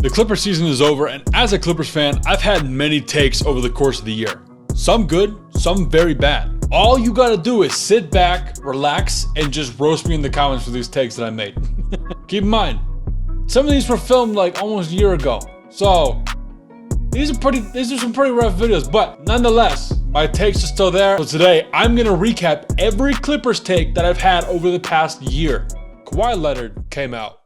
The Clippers season is over, and as a Clippers fan, I've had many takes over the course of the year. Some good, some very bad. All you gotta do is sit back, relax, and just roast me in the comments for these takes that I made. Keep in mind, some of these were filmed like almost a year ago. So these are some pretty rough videos, but nonetheless, my takes are still there. So today, I'm gonna recap every Clippers take that I've had over the past year. Kawhi Leonard came out,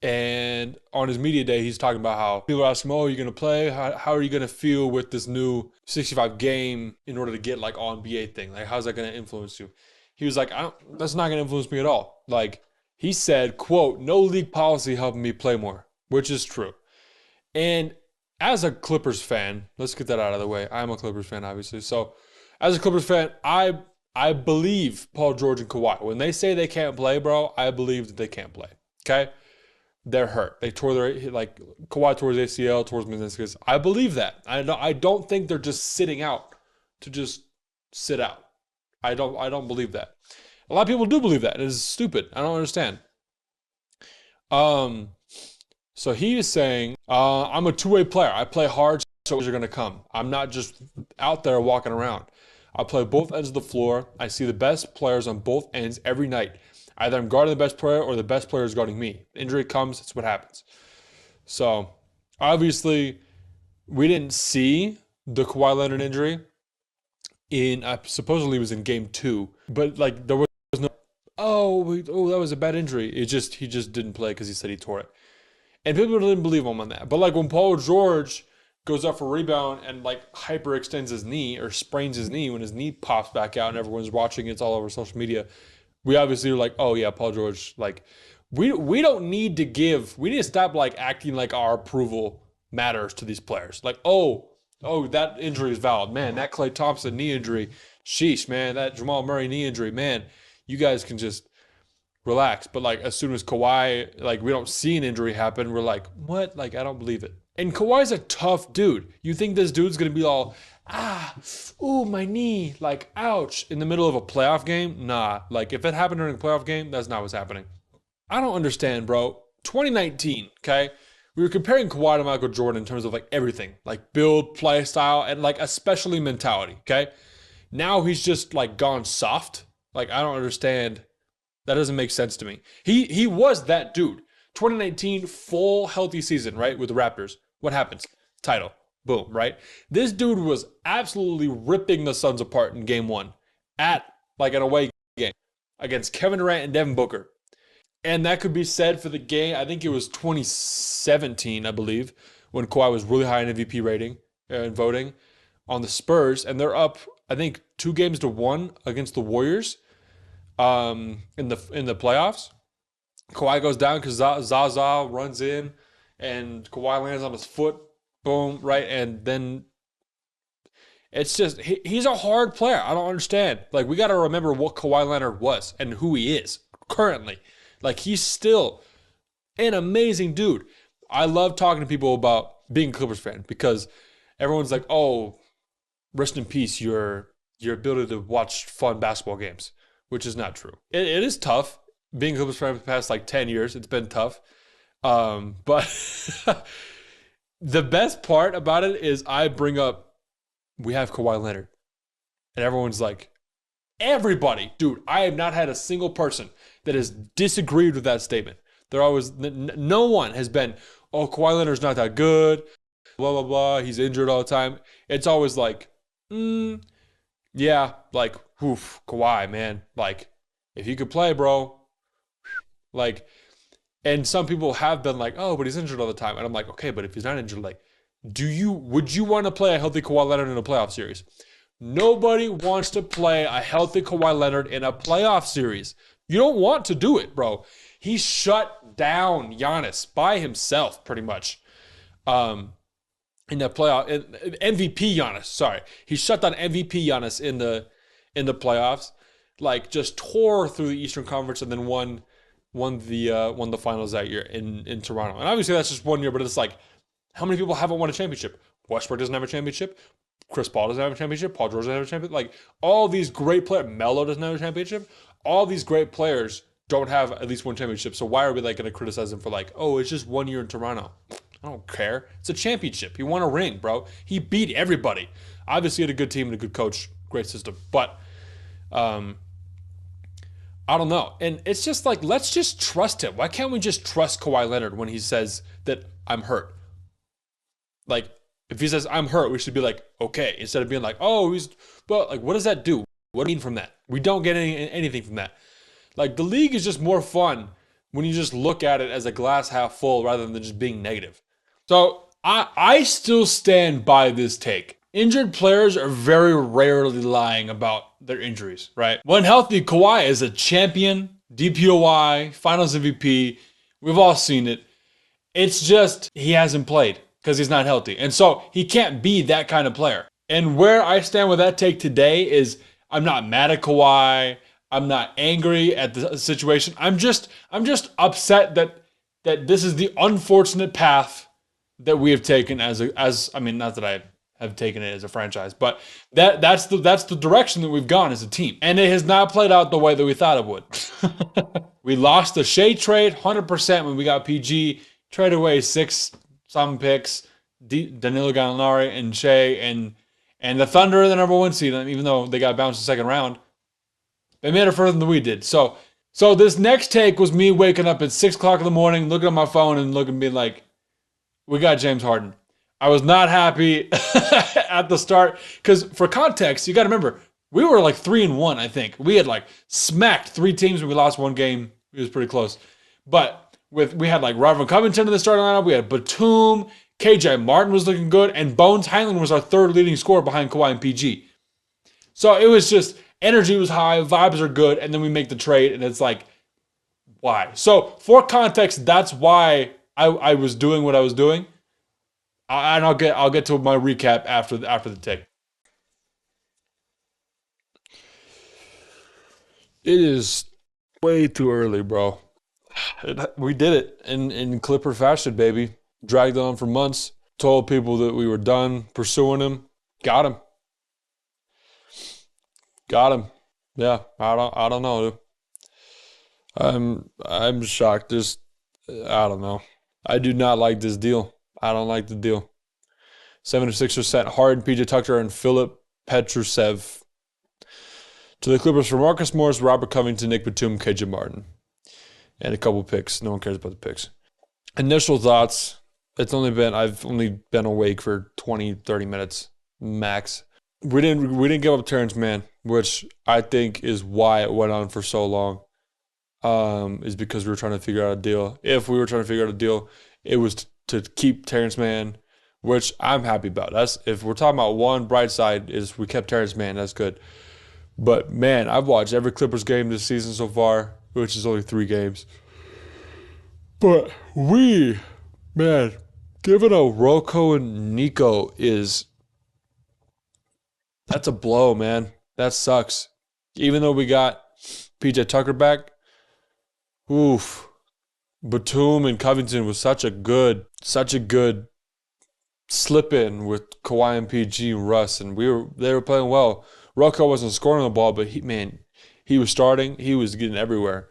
and on his media day, he's talking about how people ask him, oh, are you going to play? How are you going to feel with this new 65 game in order to get like all NBA thing? Like, how's that going to influence you? He was like, that's not going to influence me at all. Like, he said, quote, no league policy helping me play more, which is true. And as a Clippers fan, let's get that out of the way. I'm a Clippers fan, obviously. So as a Clippers fan, I believe Paul George and Kawhi. When they say they can't play, bro, I believe that they can't play. Okay? They're hurt. They tore Kawhi tore his ACL, tore his meniscus. I believe that. I don't think they're just sitting out to just sit out. I don't believe that. A lot of people do believe that. It is stupid. I don't understand. So he is saying, I'm a two-way player. I play hard, so are going to come. I'm not just out there walking around. I play both ends of the floor. I see the best players on both ends every night. Either I'm guarding the best player or the best player is guarding me. Injury comes, that's what happens. So, obviously, we didn't see the Kawhi Leonard injury supposedly it was in game 2. But, like, there was no, that was a bad injury. He just didn't play because he said he tore it. And people didn't believe him on that. But, like, when Paul George goes up for rebound and, like, hyperextends his knee or sprains his knee when his knee pops back out and everyone's watching, it's all over social media. We obviously were like, oh yeah, Paul George, like, we don't need to stop like acting like our approval matters to these players. Like, oh, that injury is valid. Man, that Klay Thompson knee injury, sheesh, man, that Jamal Murray knee injury, man, you guys can just relax. But like, as soon as Kawhi, like, we don't see an injury happen, we're like, what? Like, I don't believe it. And Kawhi's a tough dude. You think this dude's going to be all, my knee, like, ouch, in the middle of a playoff game? Nah, like, if it happened during a playoff game, that's not what's happening. I don't understand, bro. 2019, okay? We were comparing Kawhi to Michael Jordan in terms of, like, everything. Like, build, play style, and, like, especially mentality, okay? Now he's just, like, gone soft. Like, I don't understand. That doesn't make sense to me. He was that dude. 2019, full healthy season, right, with the Raptors. What happens? Title. Boom, right? This dude was absolutely ripping the Suns apart in game 1 at like an away game against Kevin Durant and Devin Booker. And that could be said for the game. I think it was 2017, I believe, when Kawhi was really high in MVP rating and voting on the Spurs. And they're up, I think, 2-1 against the Warriors in the playoffs. Kawhi goes down because Zaza runs in and Kawhi lands on his foot. Boom, right? And then it's just, he's a hard player. I don't understand. Like, we got to remember what Kawhi Leonard was and who he is currently. Like, he's still an amazing dude. I love talking to people about being a Clippers fan because everyone's like, oh, rest in peace, your ability to watch fun basketball games, which is not true. It is tough. Being a Clippers fan for the past, like, 10 years, it's been tough. But... The best part about it is I bring up, we have Kawhi Leonard. And everyone's like, everybody, dude, I have not had a single person that has disagreed with that statement. They're always, no one has been, oh, Kawhi Leonard's not that good, blah, blah, blah, he's injured all the time. It's always like, yeah, like, oof, Kawhi, man. Like, if you could play, bro, like... And some people have been like, oh, but he's injured all the time. And I'm like, okay, but if he's not injured, like, would you want to play a healthy Kawhi Leonard in a playoff series? Nobody wants to play a healthy Kawhi Leonard in a playoff series. You don't want to do it, bro. He shut down Giannis by himself, pretty much. In the playoff, MVP Giannis, sorry. He shut down MVP Giannis in the playoffs. Like, just tore through the Eastern Conference and then won the finals that year in Toronto. And obviously that's just 1 year, but it's like, how many people haven't won a championship? Westbrook doesn't have a championship. Chris Paul doesn't have a championship. Paul George doesn't have a championship. Like, all these great players, Melo doesn't have a championship. All these great players don't have at least one championship. So why are we like going to criticize them for like, oh, it's just 1 year in Toronto? I don't care. It's a championship. He won a ring, bro. He beat everybody. Obviously, he had a good team and a good coach, great system. But I don't know. And it's just like, let's just trust him. Why can't we just trust Kawhi Leonard when he says that I'm hurt? Like, if he says I'm hurt, we should be like, okay, instead of being like, oh, but like, what does that do? What do you mean from that? We don't get anything from that. Like, the league is just more fun when you just look at it as a glass half full rather than just being negative. So I still stand by this take. Injured players are very rarely lying about their injuries, right? When healthy, Kawhi is a champion, DPOY, Finals MVP. We've all seen it. It's just he hasn't played because he's not healthy. And so he can't be that kind of player. And where I stand with that take today is I'm not mad at Kawhi. I'm not angry at the situation. I'm just upset that this is the unfortunate path that we have taken as I mean, not that I have taken it as a franchise, but that's the direction that we've gone as a team. And it has not played out the way that we thought it would. We lost the Shea trade 100% when we got PG, traded away 6-some picks, Danilo Gallinari and Shea, and the Thunder are the number 1 seed, even though they got bounced in the second round. They made it further than we did. So this next take was me waking up at 6 o'clock in the morning, looking at my phone and looking, being like, we got James Harden. I was not happy at the start because, for context, you got to remember, we were like 3-1, I think. We had like smacked 3 teams when we lost 1 game. It was pretty close. But we had like Robert Covington in the starting lineup. We had Batum, KJ Martin was looking good, and Bones Highland was our 3rd leading scorer behind Kawhi and PG. So it was just, energy was high, vibes are good, and then we make the trade, and it's like, why? So for context, that's why I was doing what I was doing. And I'll get to my recap after the take. It is way too early, bro. We did it in Clipper fashion, baby. Dragged on for months. Told people that we were done pursuing him. Got him. Got him. Yeah, I don't know, dude. I'm shocked. I don't know. I do not like this deal. I don't like the deal. 76% Harden, PJ Tucker, and Philip Petrusev. To the Clippers for Marcus Morris, Robert Covington, Nick Batum, KJ Martin. And a couple picks. No one cares about the picks. Initial thoughts. I've only been awake for 20, 30 minutes max. We didn't give up Terrence Mann, which I think is why it went on for so long. Is because we were trying to figure out a deal. If we were trying to figure out a deal, it was to keep Terrence Mann, which I'm happy about. If we're talking about one bright side, is we kept Terrence Mann. That's good. But man, I've watched every Clippers game this season so far, which is only 3 games. But giving a Rocco and Nico that's a blow, man. That sucks. Even though we got PJ Tucker back, oof. Batum and Covington was such a good slip in with Kawhi and PG and Russ, and they were playing well. Rocco wasn't scoring the ball, but he was starting. He was getting everywhere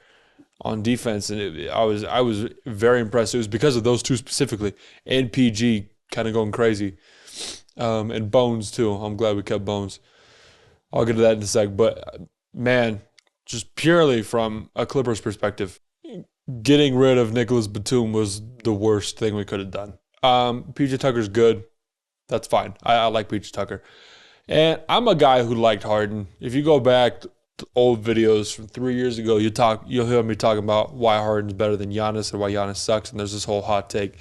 on defense, and I was very impressed. It was because of those two specifically, and PG kind of going crazy, and Bones too. I'm glad we kept Bones. I'll get to that in a sec, but man, just purely from a Clippers perspective, getting rid of Nicholas Batum was the worst thing we could have done. PJ Tucker's good. That's fine. I like PJ Tucker. And I'm a guy who liked Harden. If you go back to old videos from 3 years ago, you'll hear me talking about why Harden's better than Giannis and why Giannis sucks. And there's this whole hot take.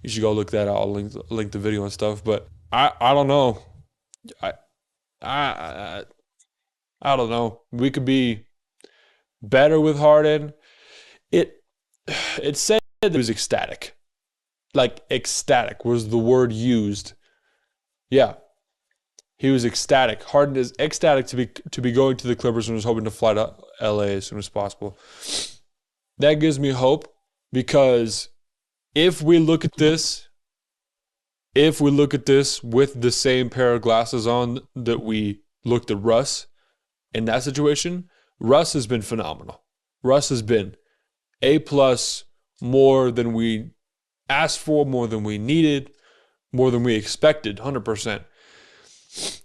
You should go look that out. I'll link the video and stuff. But I don't know. I don't know. We could be better with Harden. It said that he was ecstatic. Like, ecstatic was the word used. Yeah. He was ecstatic. Harden is ecstatic to be going to the Clippers and was hoping to fly to LA as soon as possible. That gives me hope, because if we look at this with the same pair of glasses on that we looked at Russ in that situation, Russ has been phenomenal. Russ has been A+ more than we asked for, more than we needed, more than we expected, 100%.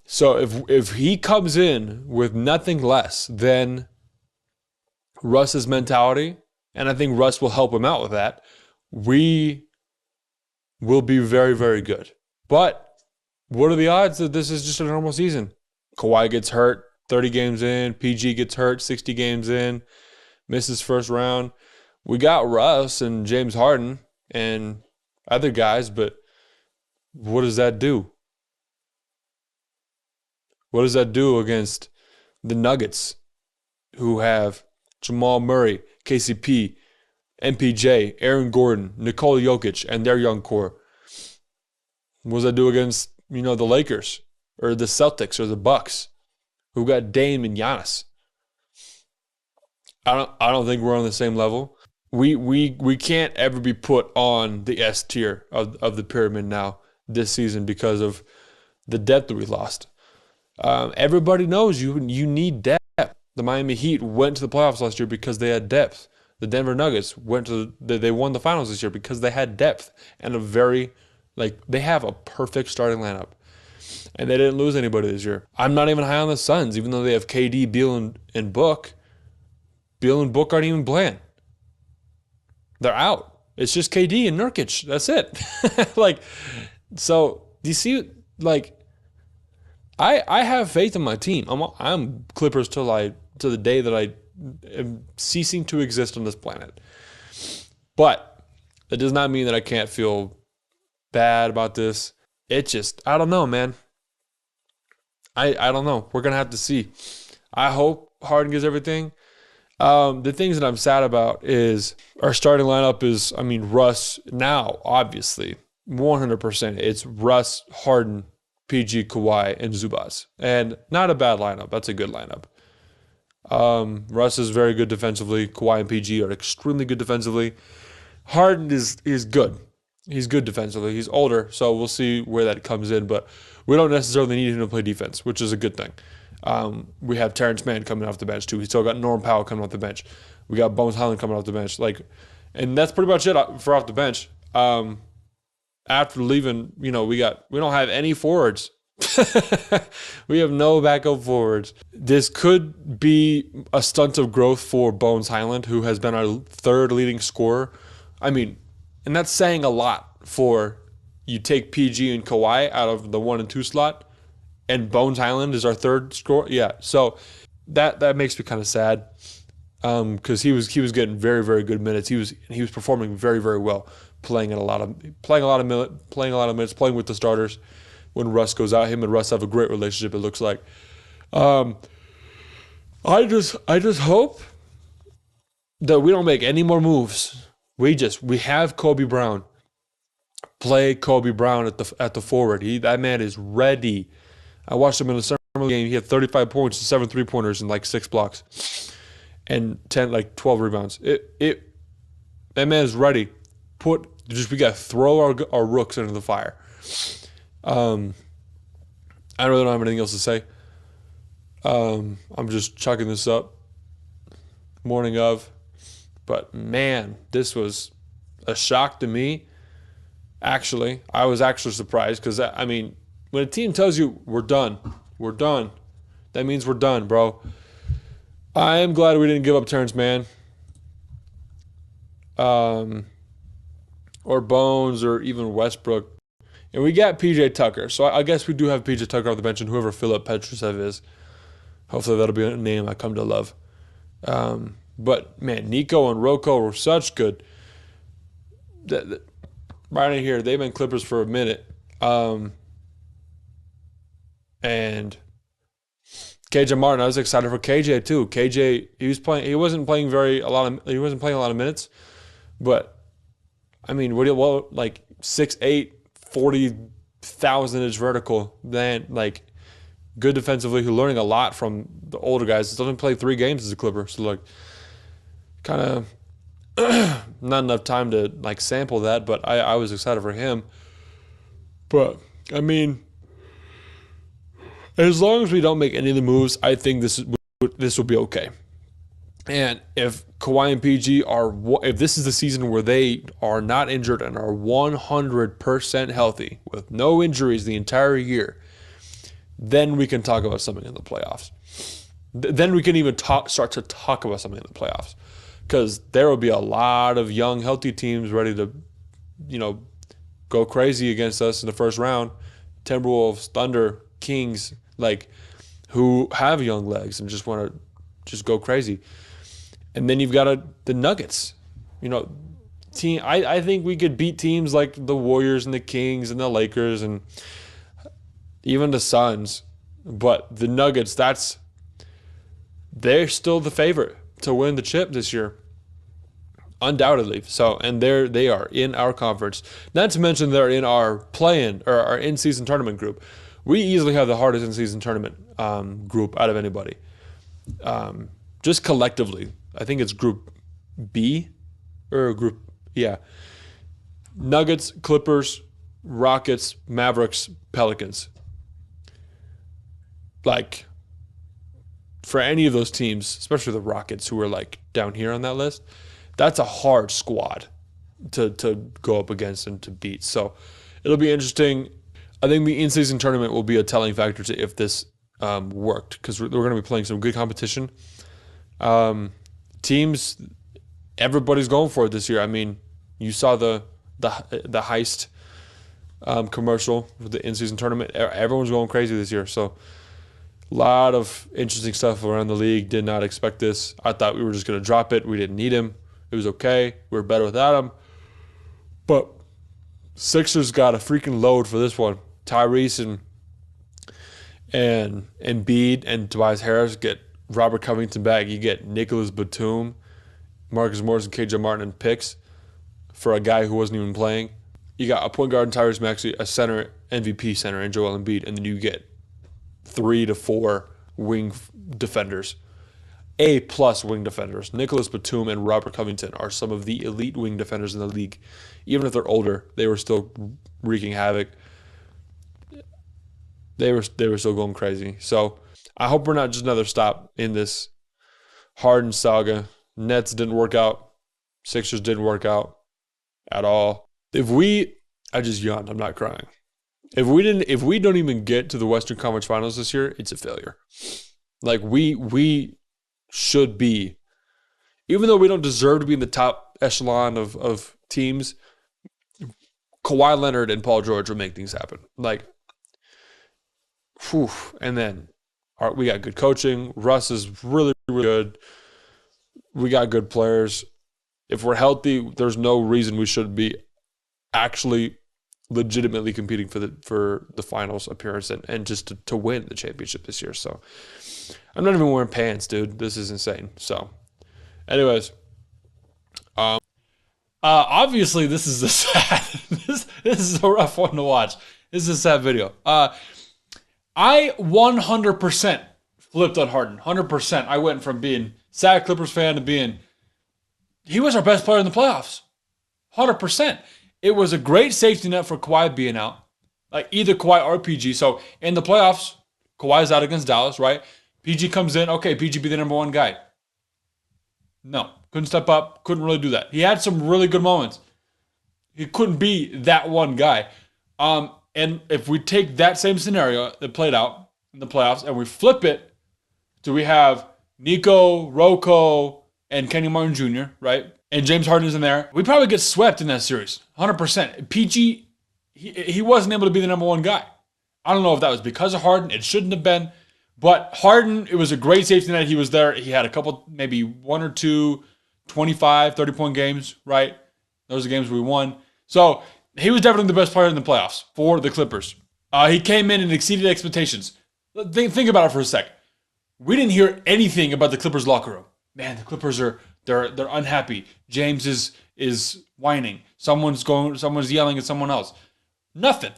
So if he comes in with nothing less than Russ's mentality, and I think Russ will help him out with that, we will be very, very good. But what are the odds that this is just a normal season? Kawhi gets hurt 30 games in, PG gets hurt 60 games in, misses first round. We got Russ and James Harden and other guys, but what does that do? What does that do against the Nuggets, who have Jamal Murray, KCP, MPJ, Aaron Gordon, Nikola Jokic, and their young core? What does that do against, the Lakers or the Celtics or the Bucks, who got Dame and Giannis? I don't think we're on the same level. We can't ever be put on the S tier of the pyramid now this season because of the depth that we lost. Everybody knows you need depth. The Miami Heat went to the playoffs last year because they had depth. The Denver Nuggets they won the finals this year because they had depth and they have a perfect starting lineup. And they didn't lose anybody this year. I'm not even high on the Suns, even though they have KD, Beal, and Book. Beal and Book aren't even playing. They're out. It's just KD and Nurkic. That's it. So do you see, I have faith in my team. I'm Clippers till the day that I am ceasing to exist on this planet. But that does not mean that I can't feel bad about this. It just, I don't know, man. I don't know. We're going to have to see. I hope Harden gets everything. The things that I'm sad about is our starting lineup is, Russ now, obviously, 100%. It's Russ, Harden, PG, Kawhi, and Zubaz. And not a bad lineup. That's a good lineup. Russ is very good defensively. Kawhi and PG are extremely good defensively. Harden is good. He's good defensively. He's older, so we'll see where that comes in. But we don't necessarily need him to play defense, which is a good thing. We have Terrence Mann coming off the bench, too. We still got Norm Powell coming off the bench. We got Bones Highland coming off the bench. And that's pretty much it for off the bench. After leaving, we don't have any forwards. We have no backup forwards. This could be a stunt of growth for Bones Highland, who has been our third leading scorer. And that's saying a lot for you take PG and Kawhi out of the 1 and 2 slot, and Bones Highland is our third scorer. Yeah, so that makes me kind of sad because he was getting very, very good minutes. He was performing very, very well, playing a lot of minutes, playing with the starters. When Russ goes out, him and Russ have a great relationship, it looks like. I just hope that we don't make any more moves. We have Kobe Brown. Play Kobe Brown at the forward. That man is ready. I watched him in the summer game. He had 35 points and 7 3-pointers and 6 blocks and 12 rebounds. That man is ready. We got to throw our rooks into the fire. I really don't have anything else to say. I'm just chucking this up. Morning of. But man, this was a shock to me. Actually, I was actually surprised because, when a team tells you we're done, that means we're done, bro. I am glad we didn't give up Terrence Mann. Or Bones or even Westbrook. And we got PJ Tucker. So I guess we do have PJ Tucker on the bench and whoever Filip Petrusev is. Hopefully that'll be a name I come to love. But, man, Nico and Rocco were such good. Right in here, they've been Clippers for a minute. And KJ Martin, I was excited for KJ too. KJ, he wasn't playing a lot of minutes, but what 6'8", 40,000 inch vertical, then good defensively, who's learning a lot from the older guys. He's only played 3 games as a Clipper, so kind of not enough time to sample that, but I was excited for him. But as long as we don't make any of the moves, I think this will be okay. And if Kawhi and PG if this is the season where they are not injured and are 100% healthy with no injuries the entire year, then we can talk about something in the playoffs. Then we can even start to talk about something in the playoffs, because there will be a lot of young, healthy teams ready to, go crazy against us in the first round. Timberwolves, Thunder, Kings, who have young legs and just want to just go crazy. And then you've got the Nuggets. I think we could beat teams like the Warriors and the Kings and the Lakers and even the Suns. But the Nuggets, they're still the favorite to win the chip this year, undoubtedly. So, and they are in our conference. Not to mention they're in our play-in or our in-season tournament group. We easily have the hardest in-season tournament group out of anybody. Just collectively, I think it's Group B Nuggets, Clippers, Rockets, Mavericks, Pelicans. For any of those teams, especially the Rockets, who are down here on that list, that's a hard squad to go up against and to beat. So it'll be interesting. I think the in-season tournament will be a telling factor to if this worked, because we're going to be playing some good competition. Teams, everybody's going for it this year. I mean, you saw the heist commercial for the in-season tournament. Everyone's going crazy this year. So a lot of interesting stuff around the league. Did not expect this. I thought we were just going to drop it. We didn't need him. It was okay. We were better without him. But Sixers got a freaking load for this one. Tyrese and Embiid and Tobias Harris get Robert Covington back. You get Nicholas Batum, Marcus Morris, and KJ Martin and picks for a guy who wasn't even playing. You got a point guard in Tyrese Maxey, a center, MVP center, and Joel Embiid, and then you get 3 to 4 wing defenders. A-plus wing defenders. Nicholas Batum and Robert Covington are some of the elite wing defenders in the league. Even if they're older, they were still wreaking havoc. They were still going crazy. So I hope we're not just another stop in this Harden saga. Nets didn't work out. Sixers didn't work out at all. I just yawned. I'm not crying. If we don't even get to the Western Conference Finals this year, it's a failure. We should be, even though we don't deserve to be in the top echelon of teams, Kawhi Leonard and Paul George will make things happen. And then we got good coaching. Russ is really, really good. We got good players. If we're healthy, there's no reason we should be actually legitimately competing for the finals appearance and just to win the championship this year. So I'm not even wearing pants, dude. This is insane. So anyways, obviously this is a sad this is a rough one to watch. This is a sad video. I 100% flipped on Harden. 100%. I went from being sad Clippers fan to being he was our best player in the playoffs. 100%. It was a great safety net for Kawhi being out. Either Kawhi or PG. So in the playoffs, Kawhi's out against Dallas, right? PG comes in. Okay, PG be the number one guy. No. Couldn't step up. Couldn't really do that. He had some really good moments. He couldn't be that one guy. And if we take that same scenario that played out in the playoffs and we flip it, do we have Nico, Rocco, and Kenny Martin Jr., right? And James Harden is in there. We probably get swept in that series, 100%. PG, he wasn't able to be the number one guy. I don't know if that was because of Harden. It shouldn't have been. But Harden, it was a great safety net. He was there. He had a couple, maybe 1 or 2, 25, 30-point games, right? Those are the games we won. So he was definitely the best player in the playoffs for the Clippers. He came in and exceeded expectations. Think about it for a sec. We didn't hear anything about the Clippers locker room. Man, the Clippers they're unhappy. James is whining. Someone's yelling at someone else. Nothing.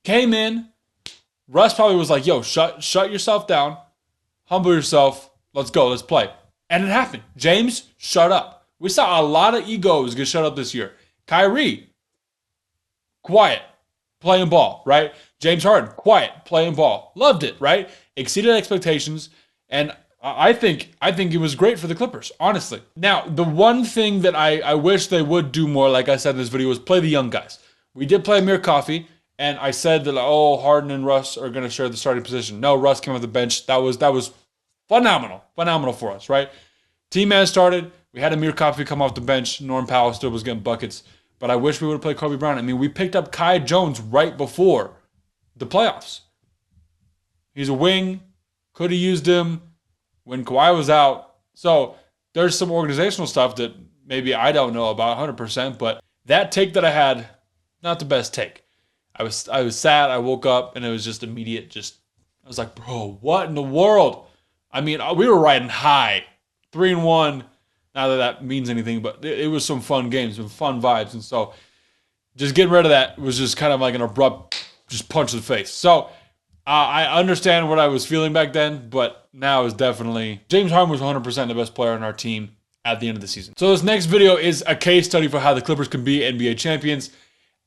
Came in. Russ probably was like, yo, shut yourself down. Humble yourself. Let's go. Let's play. And it happened. James, shut up. We saw a lot of egos get shut up this year. Kyrie, quiet, playing ball, right? James Harden, quiet, playing ball. Loved it, right? Exceeded expectations. And I think it was great for the Clippers, honestly. Now, the one thing that I wish they would do more, like I said in this video, was play the young guys. We did play Amir Coffey, and I said that, oh, Harden and Russ are going to share the starting position. No, Russ came off the bench. That was phenomenal for us, right? T-Man started. We had Amir Coffey come off the bench. Norm Powell still was getting buckets. But I wish we would have played Kobe Bryant. I mean, we picked up Kai Jones right before the playoffs. He's a wing. Could have used him when Kawhi was out. So there's some organizational stuff that maybe I don't know about 100%. But that take that I had, not the best take. I was sad. I woke up and it was just immediate. I was like, bro, what in the world? I mean, we were riding high, 3-1. Not that that means anything, but it was some fun games and fun vibes. And so just getting rid of that was just kind of like an abrupt just punch to the face. So I understand what I was feeling back then, but now is definitely James Harden was 100% the best player on our team at the end of the season. So this next video is a case study for how the Clippers can be NBA champions.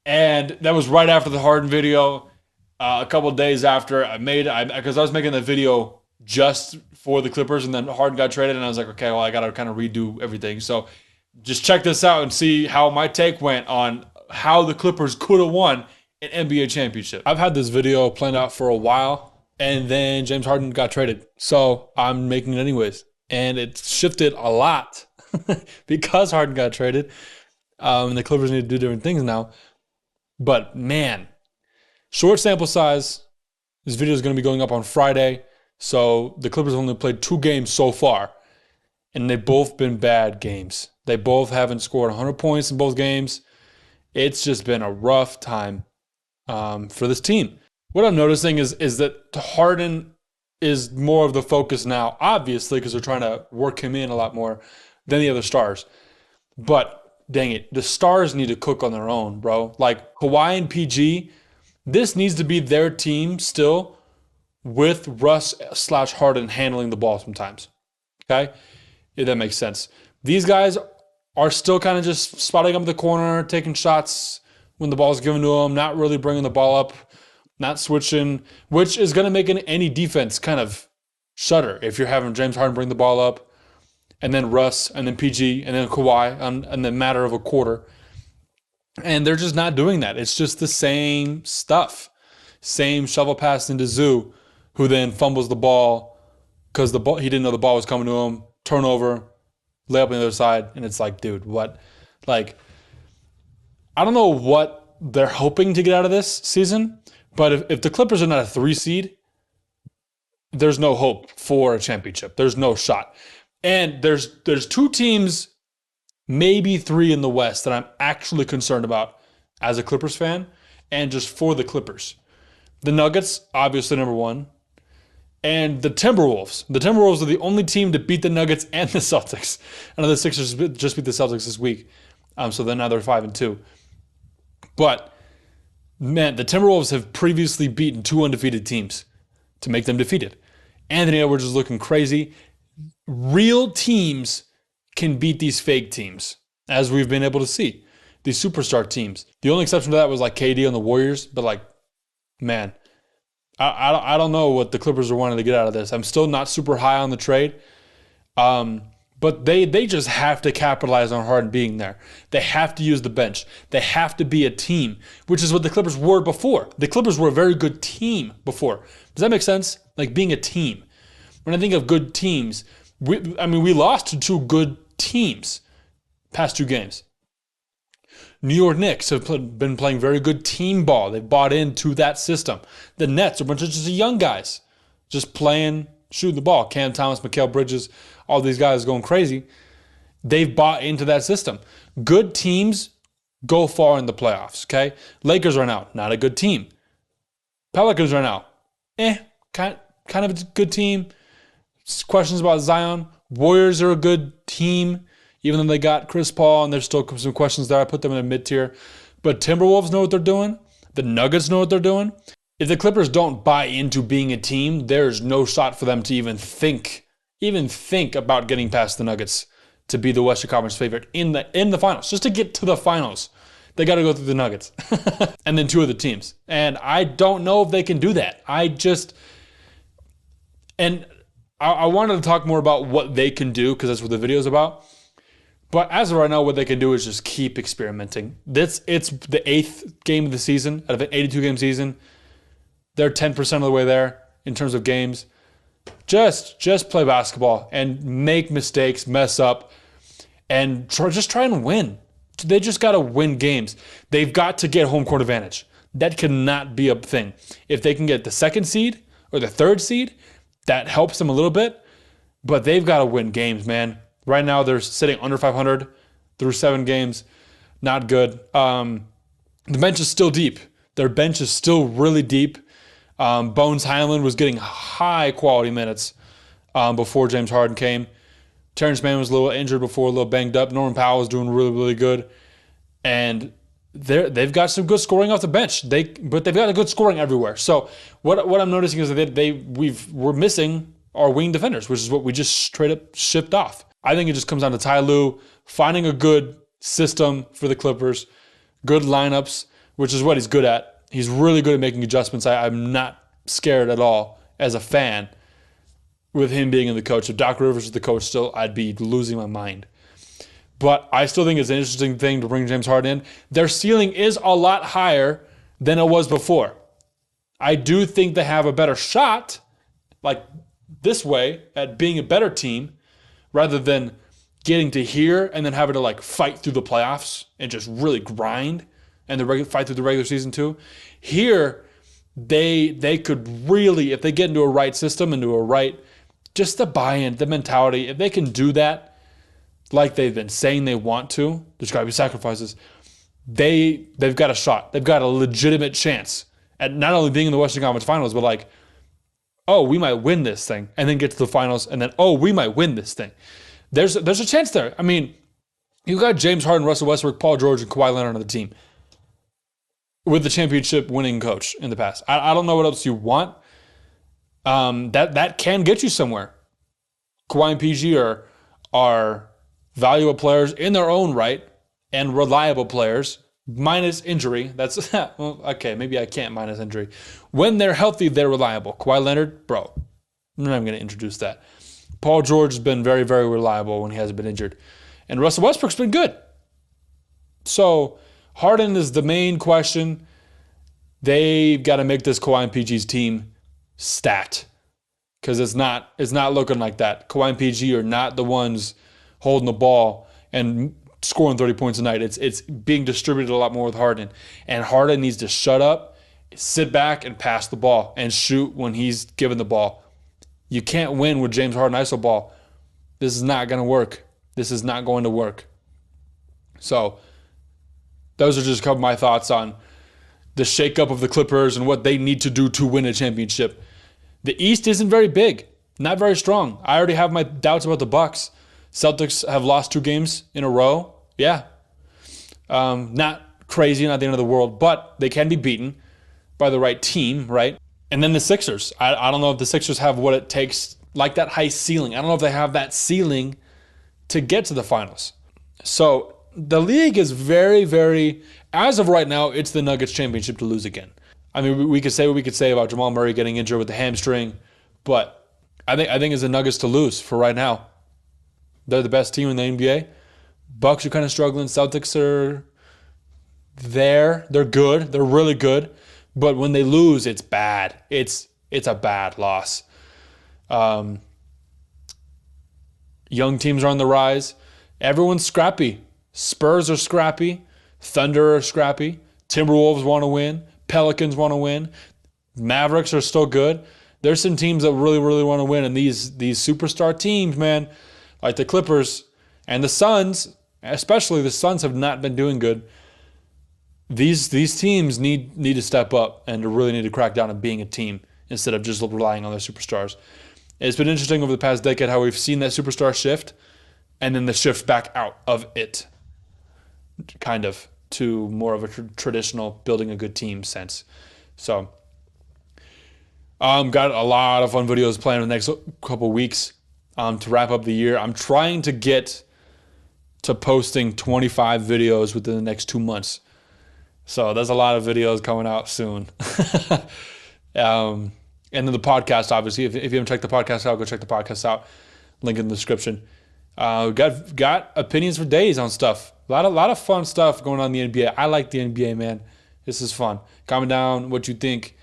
And that was right after the Harden video, a couple of days after because I was making that video just for the Clippers, and then Harden got traded, and I was like, okay, well, I got to kind of redo everything. So just check this out and see how my take went on how the Clippers could have won an NBA championship. I've had this video planned out for a while, and then James Harden got traded. So I'm making it anyways. And it shifted a lot because Harden got traded. And the Clippers need to do different things now. But man, short sample size. This video is going to be going up on Friday. So the Clippers only played 2 games so far, and they've both been bad games. They both haven't scored 100 points in both games. It's just been a rough time for this team. What I'm noticing is that Harden is more of the focus now, obviously, because they're trying to work him in a lot more than the other stars. But dang it, the stars need to cook on their own, bro. Like Kawhi and PG, this needs to be their team still, with Russ/Harden handling the ball sometimes. Okay? If that makes sense. These guys are still kind of just spotting up the corner, taking shots when the ball's given to them, not really bringing the ball up, not switching, which is going to make any defense kind of shudder if you're having James Harden bring the ball up, and then Russ, and then PG, and then Kawhi in the matter of a quarter. And they're just not doing that. It's just the same stuff. Same shovel pass into Zoo, who then fumbles the ball because he didn't know the ball was coming to him, turnover, layup on the other side, and it's like, dude, what? Like, I don't know what they're hoping to get out of this season, but if the Clippers are not a 3 seed, there's no hope for a championship. There's no shot. And there's 2 teams, maybe 3 in the West that I'm actually concerned about as a Clippers fan and just for the Clippers. The Nuggets, obviously number 1. And the Timberwolves. The Timberwolves are the only team to beat the Nuggets and the Celtics. I know the Sixers just beat the Celtics this week. So then now they're 5-2. But, man, the Timberwolves have previously beaten 2 undefeated teams to make them defeated. Anthony Edwards is looking crazy. Real teams can beat these fake teams, as we've been able to see. These superstar teams. The only exception to that was like KD on the Warriors. But, like, man, I don't know what the Clippers are wanting to get out of this. I'm still not super high on the trade. But they just have to capitalize on Harden being there. They have to use the bench. They have to be a team, which is what the Clippers were before. The Clippers were a very good team before. Does that make sense? Like being a team. When I think of good teams, we lost to 2 good teams past 2 games. New York Knicks have been playing very good team ball. They've bought into that system. The Nets are a bunch of just young guys just playing, shooting the ball. Cam Thomas, Mikal Bridges, all these guys going crazy. They've bought into that system. Good teams go far in the playoffs, okay? Lakers right now, not a good team. Pelicans right now, kind of a good team. Questions about Zion. Warriors are a good team. Even though they got Chris Paul and there's still some questions there, I put them in a mid-tier. But Timberwolves know what they're doing. The Nuggets know what they're doing. If the Clippers don't buy into being a team, there's no shot for them to even think about getting past the Nuggets to be the Western Conference favorite in the finals. Just to get to the finals, they got to go through the Nuggets. And then 2 other teams. And I don't know if they can do that. And I wanted to talk more about what they can do because that's what the video is about. But as of right now, what they can do is just keep experimenting. It's the 8th game of the season out of an 82-game season. They're 10% of the way there in terms of games. Just play basketball and make mistakes, mess up, and just try and win. They just got to win games. They've got to get home court advantage. That cannot be a thing. If they can get the 2nd seed or the 3rd seed, that helps them a little bit. But they've got to win games, man. Right now, they're sitting under 500 through 7 games. Not good. The bench is still deep. Their bench is still really deep. Bones Highland was getting high-quality minutes before James Harden came. Terrence Mann was a little injured before, a little banged up. Norman Powell was doing really, really good. And they've got some good scoring off the bench. But they've got a good scoring everywhere. So what I'm noticing is that we're missing our wing defenders, which is what we just straight up shipped off. I think it just comes down to Ty Lue finding a good system for the Clippers, good lineups, which is what he's good at. He's really good at making adjustments. I'm not scared at all as a fan with him being in the coach. If Doc Rivers is the coach still, I'd be losing my mind. But I still think it's an interesting thing to bring James Harden in. Their ceiling is a lot higher than it was before. I do think they have a better shot, like this way, at being a better team, rather than getting to here and then having to like fight through the playoffs and just really grind and fight through the regular season too. Here, they could really, if they get into a right system, into a right, just the buy-in, the mentality, if they can do that like they've been saying they want to, there's got to be sacrifices, they've got a shot. They've got a legitimate chance at not only being in the Western Conference Finals, but like, oh, we might win this thing, and then get to the finals, and then, oh, we might win this thing. There's a chance there. I mean, you got James Harden, Russell Westbrook, Paul George, and Kawhi Leonard on the team with the championship winning coach in the past. I don't know what else you want. That can get you somewhere. Kawhi and PG are valuable players in their own right and reliable players. Minus injury, that's well, okay. Maybe I can't minus injury. When they're healthy, they're reliable. Kawhi Leonard, bro, I'm not even going to introduce that. Paul George has been very, very reliable when he hasn't been injured, and Russell Westbrook's been good. So Harden is the main question. They've got to make this Kawhi and PG's team stat because it's not looking like that. Kawhi and PG are not the ones holding the ball and scoring 30 points a night. It's being distributed a lot more with Harden. And Harden needs to shut up, sit back, and pass the ball and shoot when he's given the ball. You can't win with James Harden iso ball. This is not going to work. This is not going to work. So those are just a couple of my thoughts on the shakeup of the Clippers and what they need to do to win a championship. The East isn't very big, not very strong. I already have my doubts about the Bucks. Celtics have lost 2 games in a row. Yeah. Not crazy, not the end of the world, but they can be beaten by the right team, right? And then the Sixers. I don't know if the Sixers have what it takes, like that high ceiling. I don't know if they have that ceiling to get to the finals. So the league is very, very, as of right now, it's the Nuggets championship to lose again. I mean, we could say what we could say about Jamal Murray getting injured with the hamstring, but I think it's the Nuggets to lose for right now. They're the best team in the NBA. Bucks are kind of struggling. Celtics are there. They're good. They're really good. But when they lose, it's bad. It's a bad loss. Young teams are on the rise. Everyone's scrappy. Spurs are scrappy. Thunder are scrappy. Timberwolves want to win. Pelicans want to win. Mavericks are still good. There's some teams that really, really want to win. And these superstar teams, man, like the Clippers and the Suns, especially the Suns have not been doing good. These teams need to step up and to really need to crack down on being a team instead of just relying on their superstars. It's been interesting over the past decade how we've seen that superstar shift and then the shift back out of it, kind of, to more of a traditional building a good team sense. So, got a lot of fun videos planned in the next couple weeks to wrap up the year. I'm trying to get to posting 25 videos within the next 2 months. So there's a lot of videos coming out soon. And then the podcast, obviously, if you haven't checked the podcast out, go check the podcast out. Link in the description. Got opinions for days on stuff. A lot of fun stuff going on in the NBA. I like the NBA, man. This is fun. Comment down what you think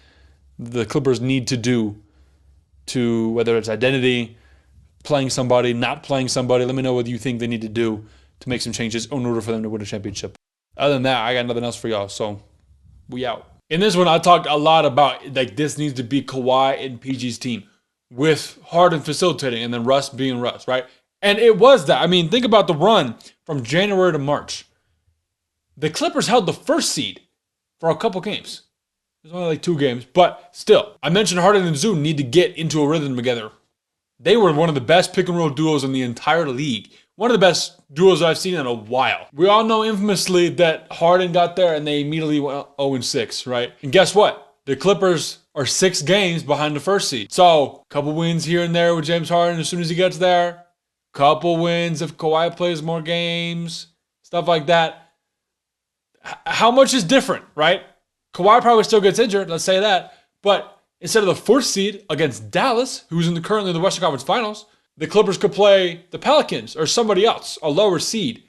the Clippers need to do to, whether it's identity, playing somebody, not playing somebody. Let me know what you think they need to do to make some changes in order for them to win a championship. Other than that, I got nothing else for y'all. So we out. In this one, I talked a lot about like this needs to be Kawhi and PG's team with Harden facilitating and then Russ being Russ, right? And it was that. I mean, think about the run from January to March. The Clippers held the first seed for a couple games. There's only like 2 games, but still. I mentioned Harden and Zoo need to get into a rhythm together. They were one of the best pick and roll duos in the entire league. One of the best duos I've seen in a while. We all know infamously that Harden got there and they immediately went 0-6, right? And guess what? The Clippers are 6 games behind the first seed. So, couple wins here and there with James Harden as soon as he gets there. Couple wins if Kawhi plays more games. Stuff like that. How much is different, right? Kawhi probably still gets injured, let's say that. But instead of the 4th seed against Dallas, who's currently in the Western Conference Finals, the Clippers could play the Pelicans or somebody else, a lower seed,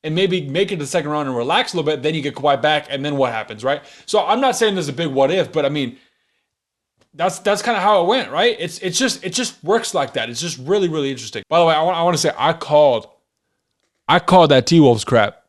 and maybe make it to the second round and relax a little bit. Then you get Kawhi back, and then what happens, right? So I'm not saying there's a big what if, but I mean, that's kind of how it went, right? It just works like that. It's just really, really interesting. By the way, I want to say I called that T-Wolves crap.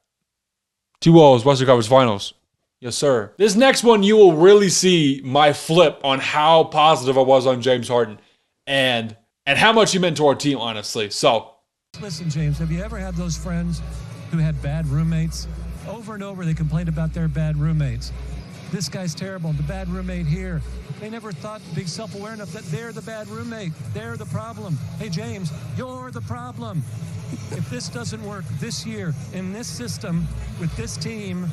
T-Wolves Western Conference Finals. Yes, sir. This next one, you will really see my flip on how positive I was on James Harden and how much he meant to our team, honestly. So, listen, James, have you ever had those friends who had bad roommates? Over and over, they complained about their bad roommates. This guy's terrible, the bad roommate here. They never thought to be self-aware enough that they're the bad roommate. They're the problem. Hey, James, you're the problem. If this doesn't work this year in this system with this team,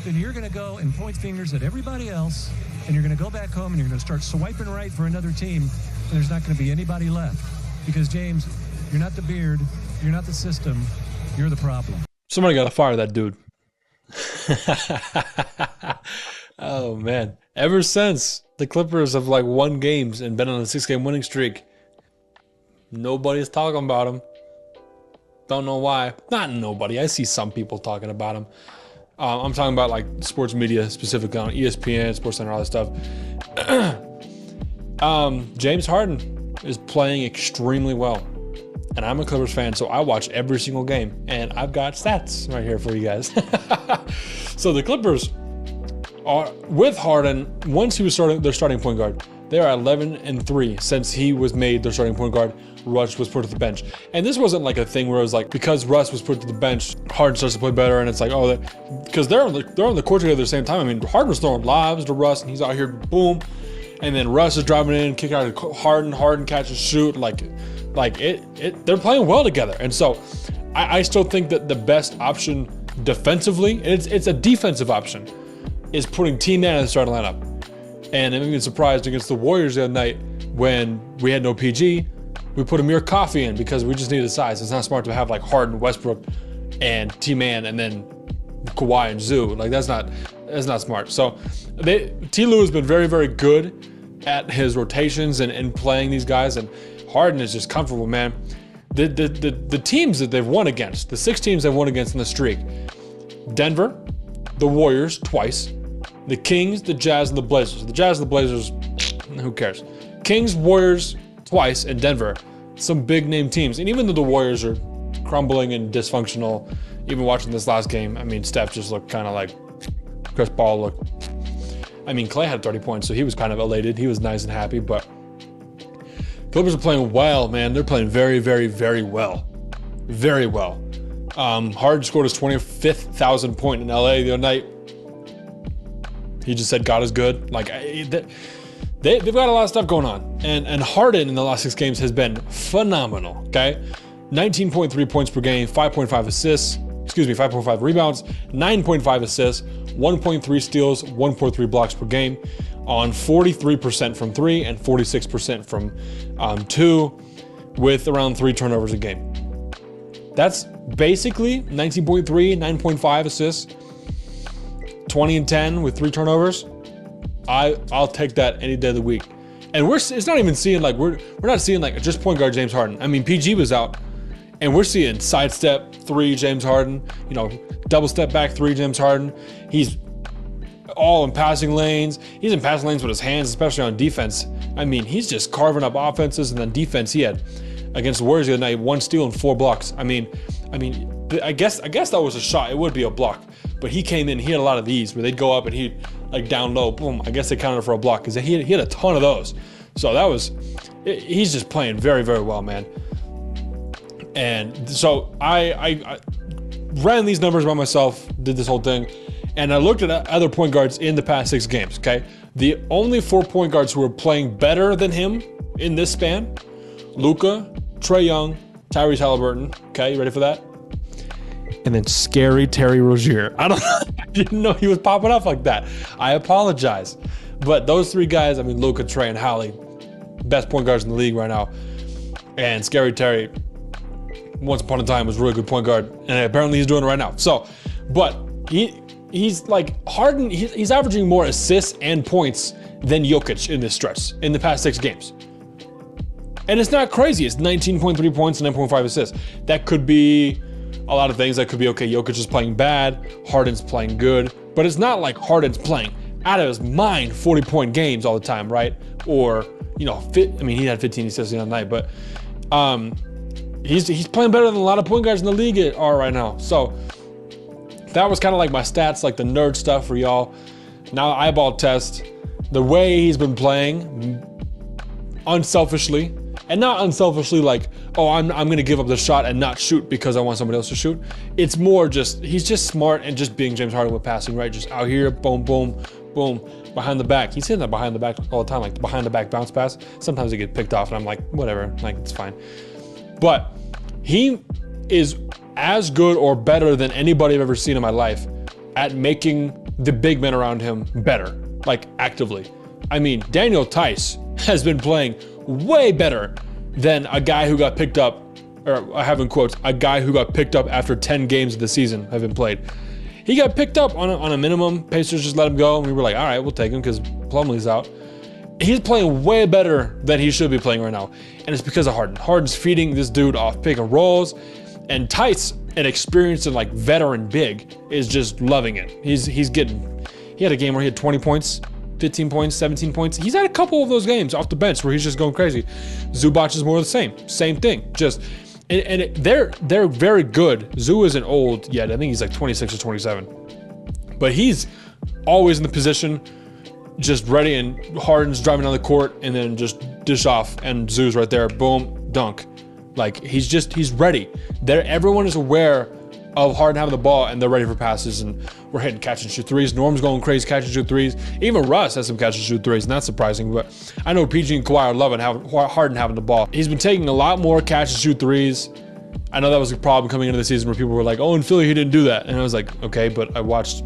then you're going to go and point fingers at everybody else, and you're going to go back home and you're going to start swiping right for another team, and there's not going to be anybody left. Because, James, you're not the beard, you're not the system, you're the problem. Somebody got to fire that dude. Oh, man. Ever since the Clippers have like won games and been on a 6-game winning streak, nobody's talking about him. Don't know why. Not nobody. I see some people talking about him. I'm talking about like sports media, specifically on ESPN, SportsCenter, all that stuff. James Harden is playing extremely well. And I'm a Clippers fan, so I watch every single game. And I've got stats right here for you guys. So the Clippers are, with Harden, once he was their starting point guard, they are 11-3 since he was made their starting point guard. Russ was put to the bench. And this wasn't like a thing where it was like, because Russ was put to the bench, Harden starts to play better, and it's like, oh, because they're on the court together at the same time. I mean, Harden was throwing lobs to Russ, and he's out here, boom. And then Russ is driving in, kick out to Harden catches, shoot. They're playing well together. And so I still think that the best option defensively, and it's a defensive option, is putting T-Man in the starting lineup. And I'm even surprised against the Warriors the other night when we had no PG, we put Amir Coffey in because we just needed size. It's not smart to have like Harden, Westbrook, and T-Man, and then Kawhi and Zoo. Like that's not smart. So T-Lue has been very, very good at his rotations and playing these guys, and Harden is just comfortable, man. The teams that they've won against, the 6 teams they've won against in the streak: Denver, the Warriors twice, the Kings, the Jazz, and the Blazers. The Jazz and the Blazers, who cares? Kings, Warriors twice, and Denver. Some big name teams. And even though the Warriors are crumbling and dysfunctional, even watching this last game, I mean, Steph just looked kind of like Chris Paul looked. I mean, Clay had 30 points, so he was kind of elated. He was nice and happy, but Clippers are playing well, man. They're playing very, very, very well. Very well. Harden scored his 25,000th point in LA the other night. He just said God is good. Like, they've got a lot of stuff going on. And Harden in the last 6 games has been phenomenal, okay? 19.3 points per game, 5.5 assists, 5.5 rebounds, 9.5 assists, 1.3 steals, 1.3 blocks per game on 43% from 3 and 46% from 2 with around 3 turnovers a game. That's basically 19.3, 9.5 assists, 20 and 10 with 3 turnovers. I'll take that any day of the week. And it's not even seeing like, we're not seeing like just point guard James Harden. I mean, PG was out, and we're seeing sidestep 3 James Harden, double step back 3 James Harden. He's all in passing lanes. He's in passing lanes with his hands, especially on defense. I mean, he's just carving up offenses, and then defense he had against the Warriors the other night, 1 steal and 4 blocks. I guess that was a shot. It would be a block, but he came in. He had a lot of these where they'd go up and he'd like down low, boom. I guess they counted for a block because he had a ton of those. So he's just playing very, very well, man. And so I ran these numbers by myself, did this whole thing, and I looked at other point guards in the past 6 games. Okay, the only 4 point guards who are playing better than him in this span: Luka, Trae Young, Tyrese Halliburton. Okay, you ready for that? And then scary Terry Rozier. I didn't know he was popping up like that. I apologize. But those 3 guys, I mean, Luka, Trae, and Hallie, best point guards in the league right now. And scary Terry, once upon a time, was a really good point guard. And apparently he's doing it right now. So, but he's like Harden, he's averaging more assists and points than Jokic in this stretch, in the past 6 games. And it's not crazy. It's 19.3 points and 9.5 assists. That could be a lot of things. That could be, okay, Jokic is playing bad, Harden's playing good, but it's not like Harden's playing out of his mind 40-point games all the time, right? Or, he had 15 assists the other night, but he's playing better than a lot of point guards in the league are right now. So that was kind of like my stats, like the nerd stuff for y'all. Now eyeball test, the way he's been playing unselfishly, and not unselfishly like, oh, I'm gonna give up the shot and not shoot because I want somebody else to shoot. It's more just, he's just smart and just being James Harden with passing, right? Just out here, boom, boom, boom, behind the back. He's hitting that behind the back all the time, like the behind the back bounce pass. Sometimes they get picked off and I'm like, whatever, like it's fine. But he is as good or better than anybody I've ever seen in my life at making the big men around him better, like actively. I mean, Daniel Tice has been playing way better than a guy who got picked up, or I have in quotes, a guy who got picked up after 10 games of the season have been played. He got picked up on a minimum. Pacers just let him go, and we were like, all right, we'll take him because Plumlee's out. He's playing way better than he should be playing right now, and it's because of Harden. Harden's feeding this dude off pick and rolls, and Tice, an experienced and like veteran big, is just loving it. He had a game where he had 20 points, 15 points, 17 points. He's had a couple of those games off the bench where he's just going crazy. Zubac is more of the same thing. They're very good. Zoo isn't old yet. I think he's like 26 or 27, but he's always in the position, just ready, and Harden's driving down the court and then just dish off, and Zoo's right there, boom, dunk. Like he's ready. Everyone is aware of Harden having the ball, and they're ready for passes, and we're hitting catch and shoot threes. Norm's going crazy, catch and shoot threes. Even Russ has some catch and shoot threes, and that's surprising, but I know PG and Kawhi are loving Harden having the ball. He's been taking a lot more catch and shoot threes. I know that was a problem coming into the season where people were like, oh, in Philly he didn't do that. And I was like, okay, but I watched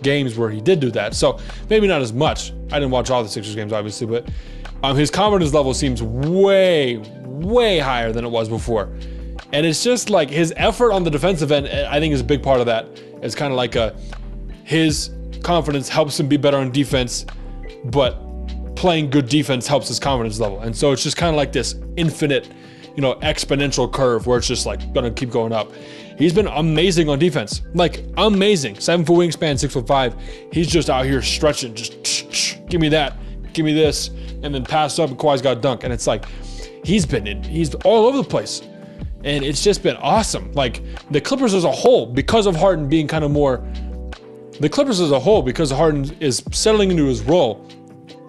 games where he did do that. So maybe not as much. I didn't watch all the Sixers games, obviously, but his confidence level seems way, way higher than it was before. And it's just like his effort on the defensive end, I think, is a big part of that. It's kind of like his confidence helps him be better on defense, but playing good defense helps his confidence level. And so it's just kind of like this infinite, exponential curve where it's just like gonna keep going up. He's been amazing on defense, like amazing. 7-foot wingspan, 6'5". He's just out here stretching, just give me that, give me this, and then pass up, and Kawhi's got a dunk. And it's like he's all over the place. And it's just been awesome. Like the Clippers as a whole, because of Harden being kind of more, because Harden is settling into his role,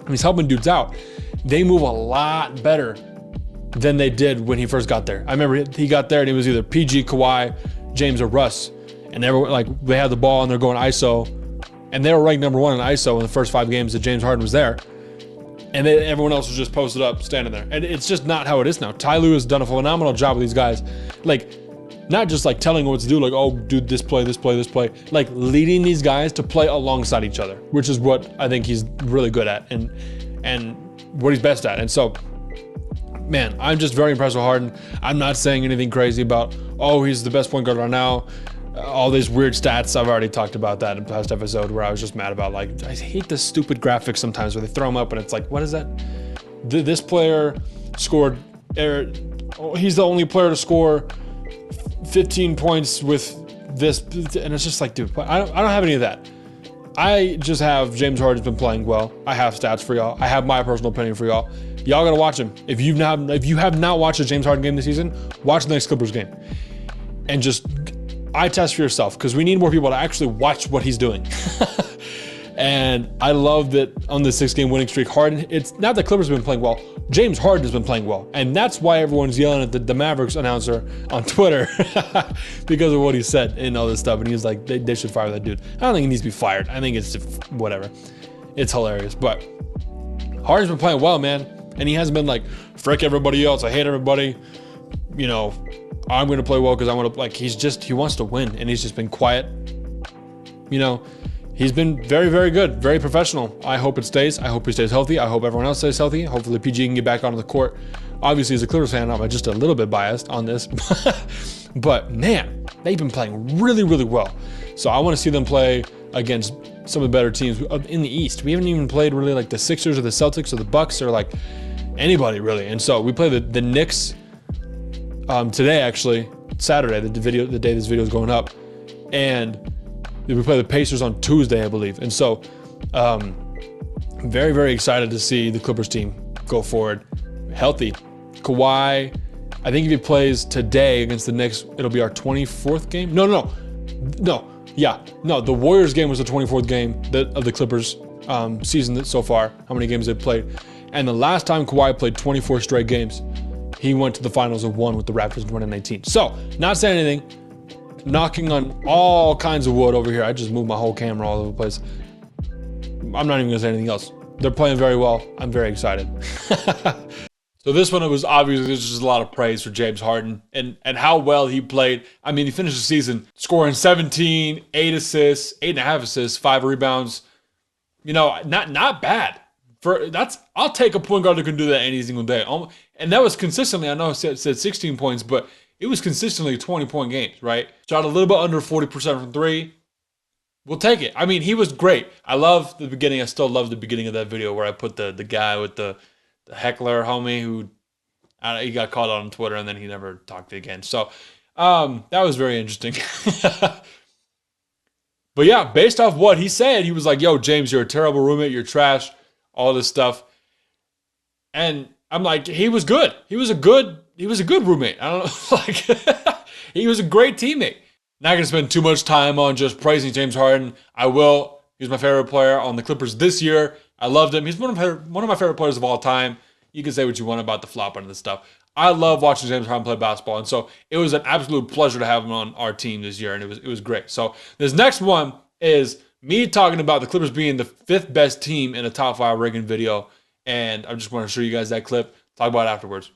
and he's helping dudes out, they move a lot better than they did when he first got there. I remember he got there and it was either PG, Kawhi, James, or Russ. And they had the ball and they're going ISO. And they were ranked number 1 in ISO in the first 5 games that James Harden was there. And everyone else was just posted up, standing there. And it's just not how it is now. Ty Lue has done a phenomenal job with these guys. Like, not just like telling them what to do, like, oh, dude, this play. Like leading these guys to play alongside each other, which is what I think he's really good at and what he's best at. And so, man, I'm just very impressed with Harden. I'm not saying anything crazy about, oh, he's the best point guard right now. All these weird stats, I've already talked about that in the past episode where I was just mad about, like, I hate the stupid graphics sometimes where they throw them up and it's like, what is that? This player scored, he's the only player to score 15 points with this, and it's just like, dude, I don't have any of that. I just have James Harden's been playing well. I have stats for y'all. I have my personal opinion for y'all. Y'all gotta watch him. If you have not watched a James Harden game this season, watch the next Clippers game. And just eye test for yourself, because we need more people to actually watch what he's doing. And I love that on the 6-game winning streak, Harden, it's not that Clippers have been playing well, James Harden has been playing well. And that's why everyone's yelling at the Mavericks announcer on Twitter because of what he said and all this stuff. And he was like, they should fire that dude. I don't think he needs to be fired. I think it's just whatever. It's hilarious. But Harden's been playing well, man. And he hasn't been like, frick everybody else, I hate everybody. You know, I'm going to play well because I want to, like, he wants to win. And he's just been quiet. You know, he's been very, very good, very professional. I hope it stays. I hope he stays healthy. I hope everyone else stays healthy. Hopefully PG can get back onto the court. Obviously, as a Clippers fan, I'm just a little bit biased on this. But man, they've been playing really, really well. So I want to see them play against some of the better teams in the East. We haven't even played really like the Sixers or the Celtics or the Bucks or like anybody really. And so we play the Knicks today, actually, Saturday, the day this video is going up. And we play the Pacers on Tuesday, I believe. And so very, very excited to see the Clippers team go forward healthy. Kawhi, I think if he plays today against the Knicks, it'll be our 24th game. No. The Warriors game was the 24th game of the Clippers season so far, how many games they've played. And the last time Kawhi played 24 straight games, he went to the finals and won with the Raptors in 2019. So, not saying anything, knocking on all kinds of wood over here. I just moved my whole camera all over the place. I'm not even gonna say anything else. They're playing very well. I'm very excited. So this one, it was obviously just a lot of praise for James Harden and how well he played. I mean, he finished the season scoring 17, 8 assists, 8.5 assists, 5 rebounds. You know, not bad. I'll take a point guard that can do that any single day. And that was consistently, I know it said 16 points, but it was consistently 20-point games, right? Shot a little bit under 40% from 3. We'll take it. I mean, he was great. I love the beginning. I still love the beginning of that video where I put the guy with the heckler homie who he got caught on Twitter and then he never talked again. So that was very interesting. But yeah, based off what he said, he was like, yo, James, you're a terrible roommate. You're trash. All this stuff. And I'm like, he was good. He was a good roommate. I don't know. Like, he was a great teammate. Not going to spend too much time on just praising James Harden. I will. He's my favorite player on the Clippers this year. I loved him. He's one of my favorite players of all time. You can say what you want about the flop and this stuff. I love watching James Harden play basketball, and so it was an absolute pleasure to have him on our team this year, and it was great. So this next one is me talking about the Clippers being the 5th best team in a top 5 ranking video, and I just want to show you guys that clip. Talk about it afterwards.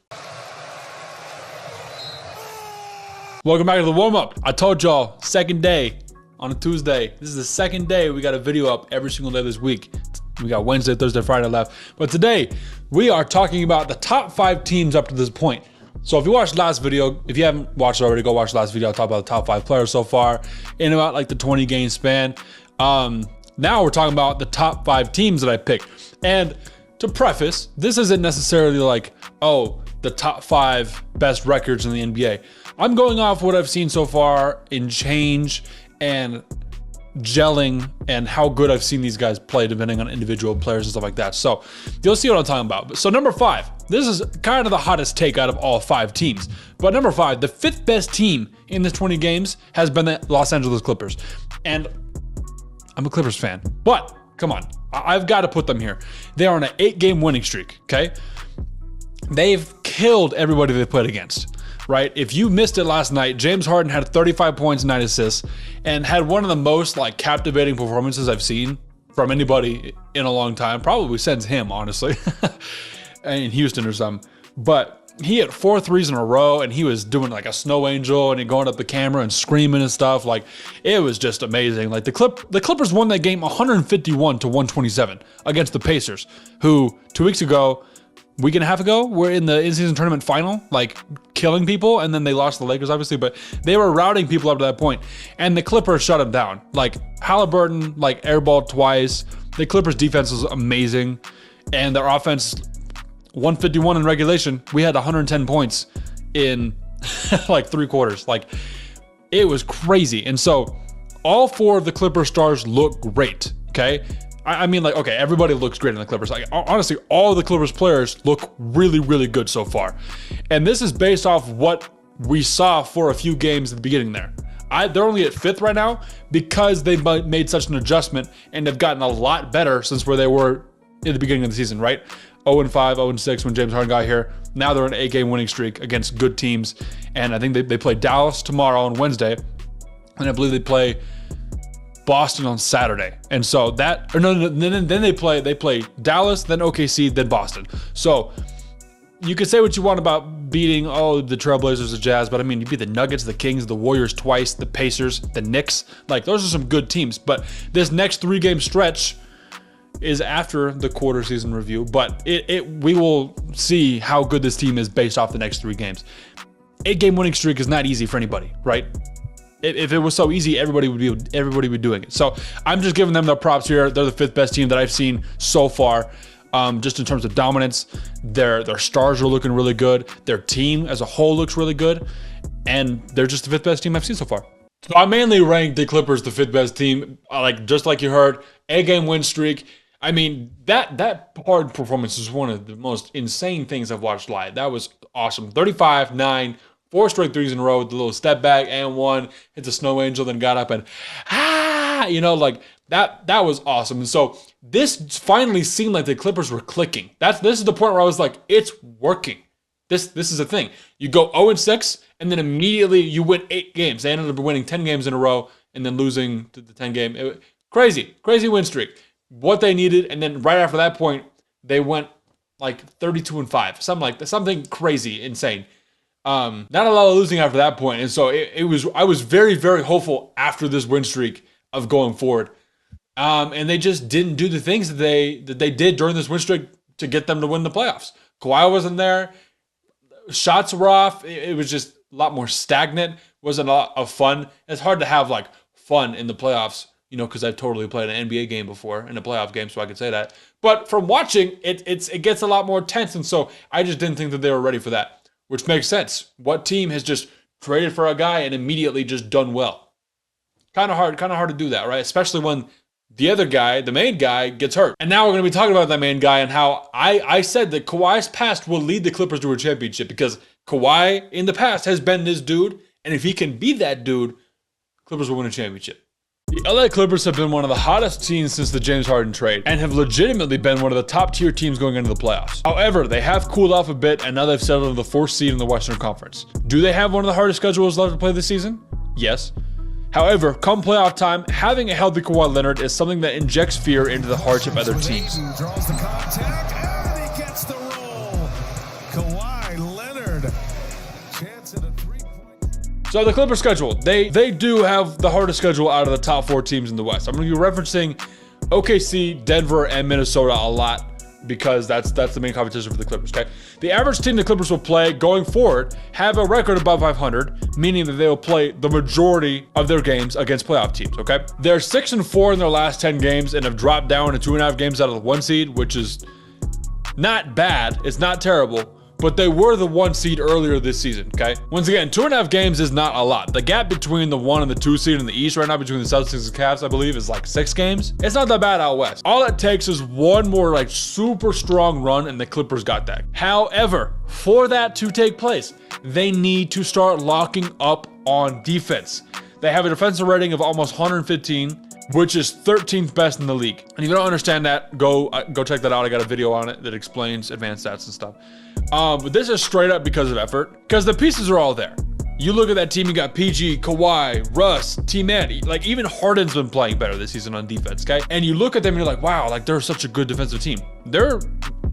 Welcome back to the warm-up. I told y'all, second day on a Tuesday. This is the second day we got a video up every single day this week. We got Wednesday, Thursday, Friday left. But today, we are talking about the top 5 teams up to this point. So if you watched the last video, if you haven't watched it already, go watch the last video. I'll talk about the top 5 players so far in about like the 20 game span. Now we're talking about the top 5 teams that I picked. And to preface, this isn't necessarily like, oh, the top 5 best records in the NBA. I'm going off what I've seen so far in change and gelling and how good I've seen these guys play depending on individual players and stuff like that. So you'll see what I'm talking about. So number 5, this is kind of the hottest take out of all 5 teams. But number 5, the 5th best team in this 20 games has been the Los Angeles Clippers. And I'm a Clippers fan, but come on, I've got to put them here. They are on an 8-game winning streak, okay? They've killed everybody they played against. Right? If you missed it last night, James Harden had 35 points, 9 assists, and had one of the most like captivating performances I've seen from anybody in a long time. Probably since him, honestly, in Houston or something. But he hit 4 threes in a row, and he was doing like a snow angel, and he going up the camera and screaming and stuff. Like, it was just amazing. Like the Clippers won that game 151-127 against the Pacers, who 2 weeks ago. Week and a half ago, we're in the in-season tournament final, like killing people, and then they lost the Lakers, obviously, but they were routing people up to that point, and the Clippers shut them down. Like Halliburton, like airballed twice. The Clippers defense was amazing, and their offense 151 in regulation. We had 110 points in like 3 quarters. Like, it was crazy. And so all 4 of the Clippers stars look great, okay? I mean, like, okay, everybody looks great in the Clippers. Like, honestly, all the Clippers players look really, really good so far. And this is based off what we saw for a few games at the beginning there. They're only at 5th right now because they made such an adjustment and have gotten a lot better since where they were in the beginning of the season, right? 0-5, 0-6 when James Harden got here. Now they're on an 8-game winning streak against good teams. And I think they play Dallas tomorrow on Wednesday. And I believe they play Boston on Saturday. And so that, or no, then they play Dallas, then OKC, then Boston. So you can say what you want about beating, the Trailblazers, the Jazz, but I mean, you beat the Nuggets, the Kings, the Warriors twice, the Pacers, the Knicks. Like, those are some good teams. But this next 3-game stretch is after the quarter season review, but we will see how good this team is based off the next 3 games. 8-game winning streak is not easy for anybody, right? If it was so easy, everybody would be doing it. So I'm just giving them their props here. They're the 5th best team that I've seen so far. Just in terms of dominance, their stars are looking really good. Their team as a whole looks really good, and they're just the 5th best team I've seen so far. So I mainly ranked the Clippers the 5th best team, just like you heard, 8-game win streak. I mean, that hard performance is one of the most insane things I've watched live. That was awesome. 35-9, 4 straight threes in a row with the little step back and 1, hit the snow angel, then got up and like that was awesome. And so this finally seemed like the Clippers were clicking. This is the point where I was like, it's working. This is a thing. You go 0-6 and then immediately you win 8 games. They ended up winning 10 games in a row and then losing to the 10 game. Crazy win streak. What they needed, and then right after that point, they went like 32-5, something crazy, insane. Not a lot of losing after that point, and so I was very, very hopeful after this win streak of going forward, and they just didn't do the things that they did during this win streak to get them to win the playoffs. Kawhi wasn't there, shots were off. It was just a lot more stagnant. Wasn't a lot of fun. It's hard to have like fun in the playoffs. Because I've totally played an NBA game before, in a playoff game, so I could say that. But from watching, it gets a lot more tense, and so I just didn't think that they were ready for that, which makes sense. What team has just traded for a guy and immediately just done well? Kind of hard to do that, right? Especially when the other guy, the main guy, gets hurt. And now we're going to be talking about that main guy and how I said that Kawhi's past will lead the Clippers to a championship because Kawhi in the past has been this dude, and if he can be that dude, Clippers will win a championship. The LA Clippers have been one of the hottest teams since the James Harden trade and have legitimately been one of the top tier teams going into the playoffs. However, they have cooled off a bit and now they've settled into the 4th seed in the Western Conference. Do they have one of the hardest schedules left to play this season? Yes. However, come playoff time, having a healthy Kawhi Leonard is something that injects fear into the hearts of other teams. Draws the contact and he gets the roll. Kawhi Leonard. Chance at a 3-point. So the Clippers schedule, they do have the hardest schedule out of the top 4 teams in the West. I'm going to be referencing OKC, Denver, and Minnesota a lot because that's the main competition for the Clippers, okay? The average team the Clippers will play going forward have a record above 500, meaning that they will play the majority of their games against playoff teams, okay? They're 6-4 in their last 10 games and have dropped down to 2.5 games out of the 1 seed, which is not bad. It's not terrible. But they were the 1 seed earlier this season, okay? Once again, 2.5 games is not a lot. The gap between the 1 and the 2 seed in the East right now between the Celtics and Cavs, I believe, is like 6 games. It's not that bad out West. All it takes is one more like super strong run and the Clippers got that. However, for that to take place, they need to start locking up on defense. They have a defensive rating of almost 115, which is 13th best in the league. And if you don't understand that, go check that out. I got a video on it that explains advanced stats and stuff. But this is straight up because of effort, because the pieces are all there. You look at that team, you got PG, Kawhi, Russ, T-Man, like even Harden's been playing better this season on defense, okay? And you look at them and you're like, wow, like they're such a good defensive team. They're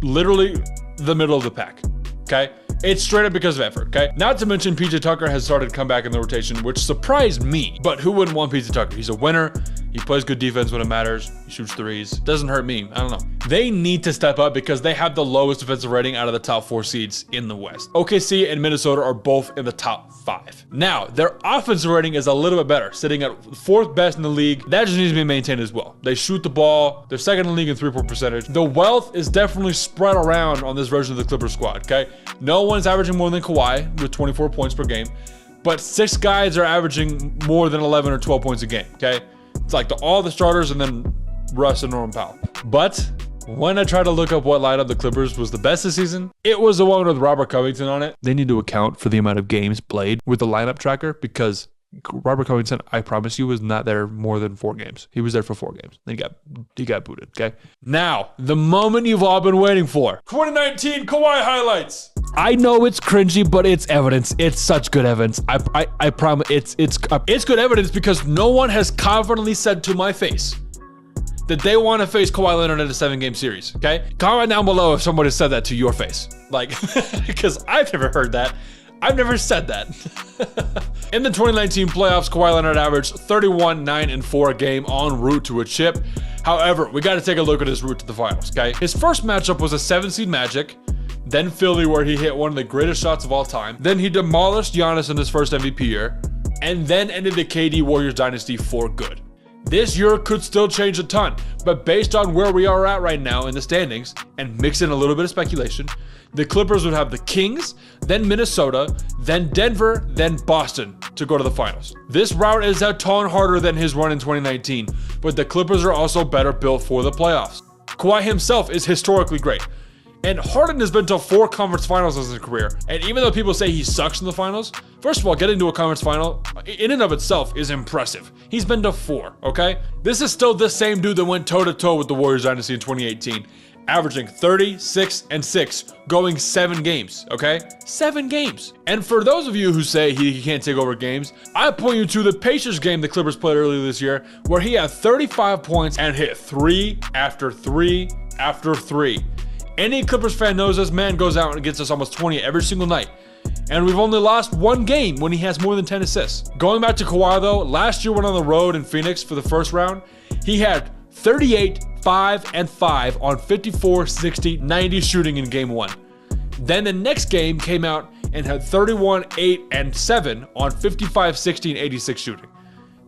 literally the middle of the pack, okay? It's straight up because of effort, okay? Not to mention PJ Tucker has started to come back in the rotation, which surprised me. But who wouldn't want PJ Tucker? He's a winner. He plays good defense when it matters. He shoots threes. Doesn't hurt me. I don't know. They need to step up because they have the lowest defensive rating out of the top 4 seeds in the West. OKC and Minnesota are both in the top 5. Now, their offensive rating is a little bit better, sitting at 4th best in the league. That just needs to be maintained as well. They shoot the ball. They're 2nd in the league in 3-point percentage. The wealth is definitely spread around on this version of the Clippers squad, okay? No one's averaging more than Kawhi with 24 points per game, but 6 guys are averaging more than 11 or 12 points a game, okay? It's like all the starters and then Russ and Norman Powell. But when I tried to look up what lineup the Clippers was the best this season, it was the one with Robert Covington on it. They need to account for the amount of games played with the lineup tracker because Robert Covington, I promise you, was not there more than 4 games. He was there for 4 games. Then he got booted, okay? Now, the moment you've all been waiting for. 2019 Kawhi highlights. I know it's cringy, but it's evidence. It's such good evidence. I promise it's good evidence because no one has confidently said to my face that they want to face Kawhi Leonard in a 7-game series, okay? Comment down below if somebody said that to your face. Like, because I've never heard that. I've never said that. In the 2019 playoffs, Kawhi Leonard averaged 31, 9, and 4 a game en route to a chip. However, we got to take a look at his route to the finals, okay? His first matchup was a 7-seed Magic, then Philly, where he hit one of the greatest shots of all time. Then he demolished Giannis in his first MVP year, and then ended the KD Warriors dynasty for good. This year could still change a ton, but based on where we are at right now in the standings, and mix in a little bit of speculation, the Clippers would have the Kings, then Minnesota, then Denver, then Boston to go to the finals. This route is a ton harder than his run in 2019, but the Clippers are also better built for the playoffs. Kawhi himself is historically great. And Harden has been to 4 conference finals in his career. And even though people say he sucks in the finals, first of all, getting to a conference final in and of itself is impressive. He's been to 4, okay? This is still the same dude that went toe-to-toe with the Warriors dynasty in 2018, averaging 30, 6, and 6, going 7 games, okay? 7 games. And for those of you who say he can't take over games, I point you to the Pacers game the Clippers played earlier this year, where he had 35 points and hit 3 after 3 after 3. Any Clippers fan knows this man goes out and gets us almost 20 every single night. And we've only lost 1 game when he has more than 10 assists. Going back to Kawhi though, last year when on the road in Phoenix for the first round, he had 38, 5, and 5 on 54, 60, 90 shooting in game 1. Then the next game came out and had 31, 8, and 7 on 55, 60, and 86 shooting.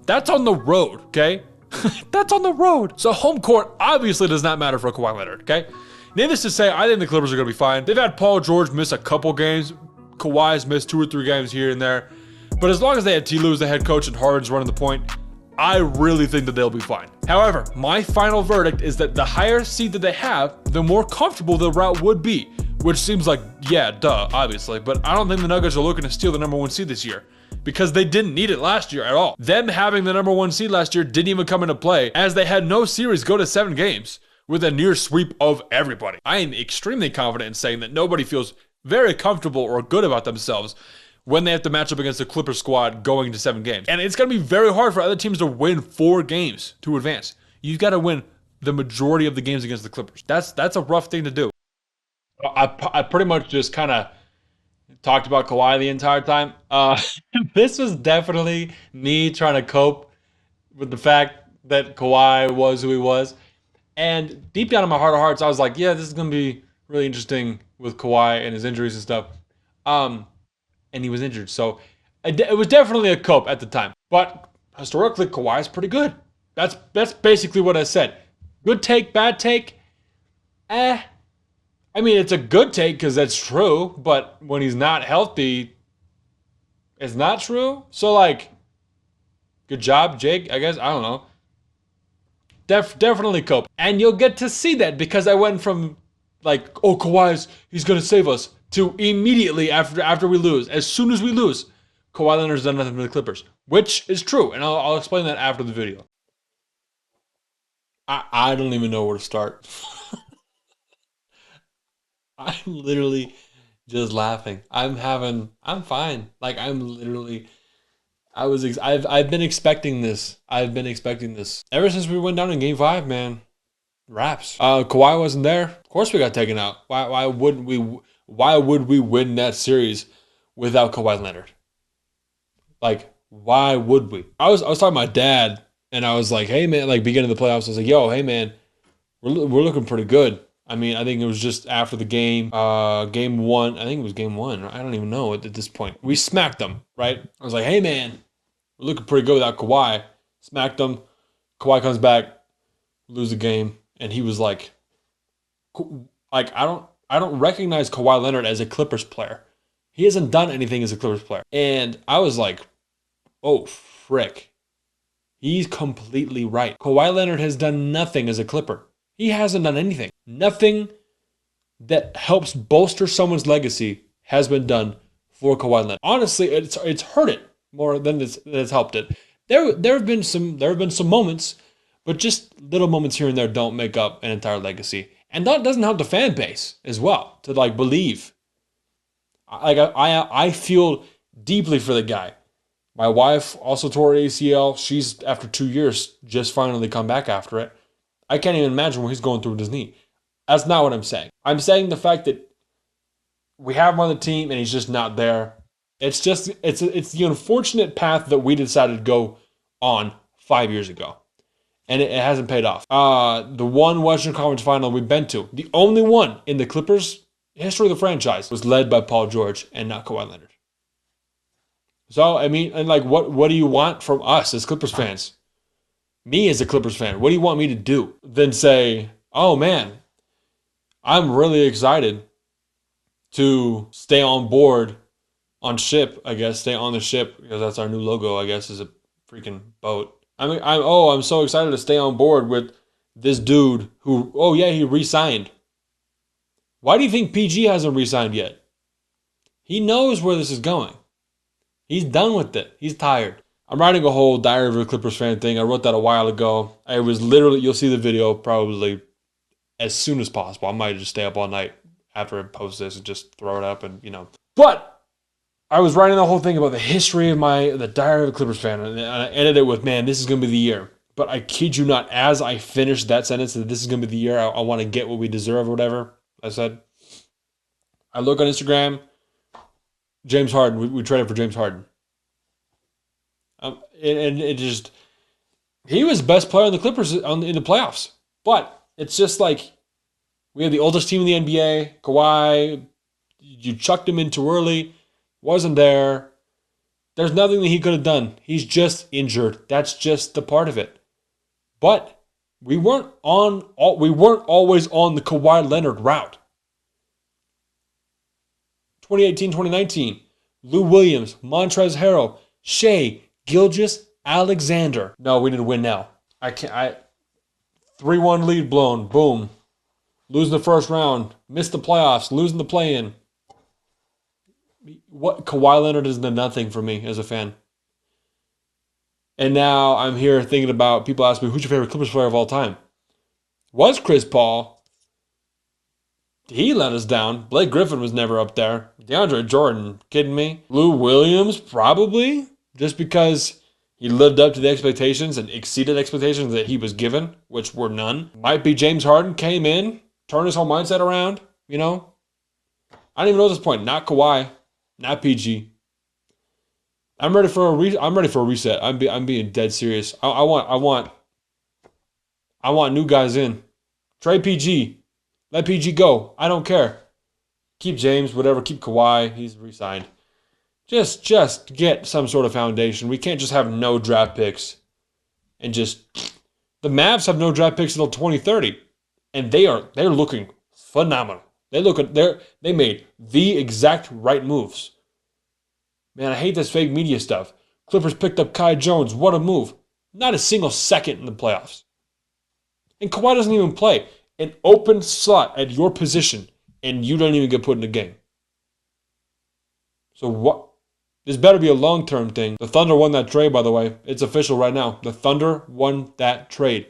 That's on the road, okay? That's on the road. So home court obviously does not matter for Kawhi Leonard, okay? Needless to say, I think the Clippers are going to be fine. They've had Paul George miss a couple games. Kawhi's missed 2 or 3 games here and there. But as long as they had T. Lue as the head coach and Harden's running the point, I really think that they'll be fine. However, my final verdict is that the higher seed that they have, the more comfortable the route would be. Which seems like, yeah, duh, obviously. But I don't think the Nuggets are looking to steal the number 1 seed this year, because they didn't need it last year at all. Them having the number 1 seed last year didn't even come into play, as they had no series go to 7 games. With a near sweep of everybody. I am extremely confident in saying that nobody feels very comfortable or good about themselves when they have to match up against the Clippers squad going to 7 games. And it's going to be very hard for other teams to win 4 games to advance. You've got to win the majority of the games against the Clippers. That's a rough thing to do. I pretty much just kind of talked about Kawhi the entire time. This was definitely me trying to cope with the fact that Kawhi was who he was. And deep down in my heart of hearts, I was like, yeah, this is going to be really interesting with Kawhi and his injuries and stuff. And he was injured. So it was definitely a cope at the time. But historically, Kawhi is pretty good. That's basically what I said. Good take, bad take. I mean, it's a good take because that's true. But when he's not healthy, it's not true. So, like, good job, Jake, I guess. I don't know. Definitely cope. And you'll get to see that because I went from like, oh, he's going to save us, to immediately after we lose. As soon as we lose, Kawhi Leonard's done nothing for the Clippers, which is true. And I'll explain that after the video. I don't even know where to start. I'm literally just laughing. I'm fine. Like I've been expecting this. Ever since we went down in game 5, man. Raps. Kawhi wasn't there. Of course we got taken out. Why would we win that series without Kawhi Leonard? Like, why would we? I was talking to my dad And I was like, hey, man, like beginning of the playoffs, I was like, yo, hey, man, we're looking pretty good. I mean, I think it was just after the game, game one. I think it was game one. I don't even know at this point. We smacked them, right? I was like, hey, man, we're looking pretty good without Kawhi. Smacked them. Kawhi comes back, lose the game, and he was like I don't recognize Kawhi Leonard as a Clippers player. He hasn't done anything as a Clippers player. And I was like, oh, frick. He's completely right. Kawhi Leonard has done nothing as a Clipper. He hasn't done anything. Nothing that helps bolster someone's legacy has been done for Kawhi Leonard. Honestly, it's hurt it more than it's helped it. There have been some moments, but just little moments here and there don't make up an entire legacy. And that doesn't help the fan base as well to like believe. I feel deeply for the guy. My wife also tore her ACL. She's, after 2 years, just finally come back after it. I can't even imagine what he's going through with his knee. That's not what I'm saying. I'm saying the fact that we have him on the team and he's just not there. It's the unfortunate path that we decided to go on 5 years ago. And it hasn't paid off. The one Western Conference final we've been to, the only one in the Clippers history of the franchise, was led by Paul George and not Kawhi Leonard. So, I mean, and like, what do you want from us as Clippers fans? Me as a Clippers fan, what do you want me to do? Then say, oh man, I'm really excited to stay on board on ship, I guess, stay on the ship, because that's our new logo, I guess, is a freaking boat. I mean, I'm so excited to stay on board with this dude who, oh yeah, he re-signed. Why do you think PG hasn't re-signed yet? He knows where this is going. He's done with it. He's tired. I'm writing a whole Diary of a Clippers fan thing. I wrote that a while ago. I was literally, you'll see the video probably as soon as possible. I might just stay up all night after I post this and just throw it up and, But I was writing the whole thing about the history of the Diary of a Clippers fan, and I ended it with, man, this is going to be the year. But I kid you not, as I finished that sentence, that this is going to be the year, I want to get what we deserve or whatever I said. I look on Instagram, James Harden, we traded for James Harden. And it just, he was the best player on the Clippers in the playoffs. But it's just like, we have the oldest team in the NBA, Kawhi, you chucked him in too early. Wasn't there. There's nothing that he could have done. He's just injured. That's just the part of it. But we weren't always on the Kawhi Leonard route. 2018, 2019, Lou Williams, Montrezl Harrell, Shea, Gilgeous-Alexander. No, we need to win now. 3-1 lead blown. Boom. Losing the first round. Missed the playoffs. Losing the play-in. What Kawhi Leonard is nothing for me as a fan. And now I'm here thinking about, people ask me, who's your favorite Clippers player of all time? Was Chris Paul. He let us down. Blake Griffin was never up there. DeAndre Jordan, kidding me? Lou Williams, probably. Just because he lived up to the expectations and exceeded expectations that he was given, which were none. Might be James Harden came in, turned his whole mindset around, I don't even know at this point. Not Kawhi. Not PG. I'm ready for a reset. I'm being dead serious. I want new guys in. Trade PG. Let PG go. I don't care. Keep James, whatever. Keep Kawhi. He's re-signed. Just get some sort of foundation. We can't just have no draft picks and just. The Mavs have no draft picks until 2030, and they're looking phenomenal. They made the exact right moves. Man, I hate this fake media stuff. Clippers picked up Kai Jones. What a move. Not a single second in the playoffs. And Kawhi doesn't even play. An open slot at your position, and you don't even get put in the game. So what? This better be a long-term thing. The Thunder won that trade, by the way. It's official right now. The Thunder won that trade.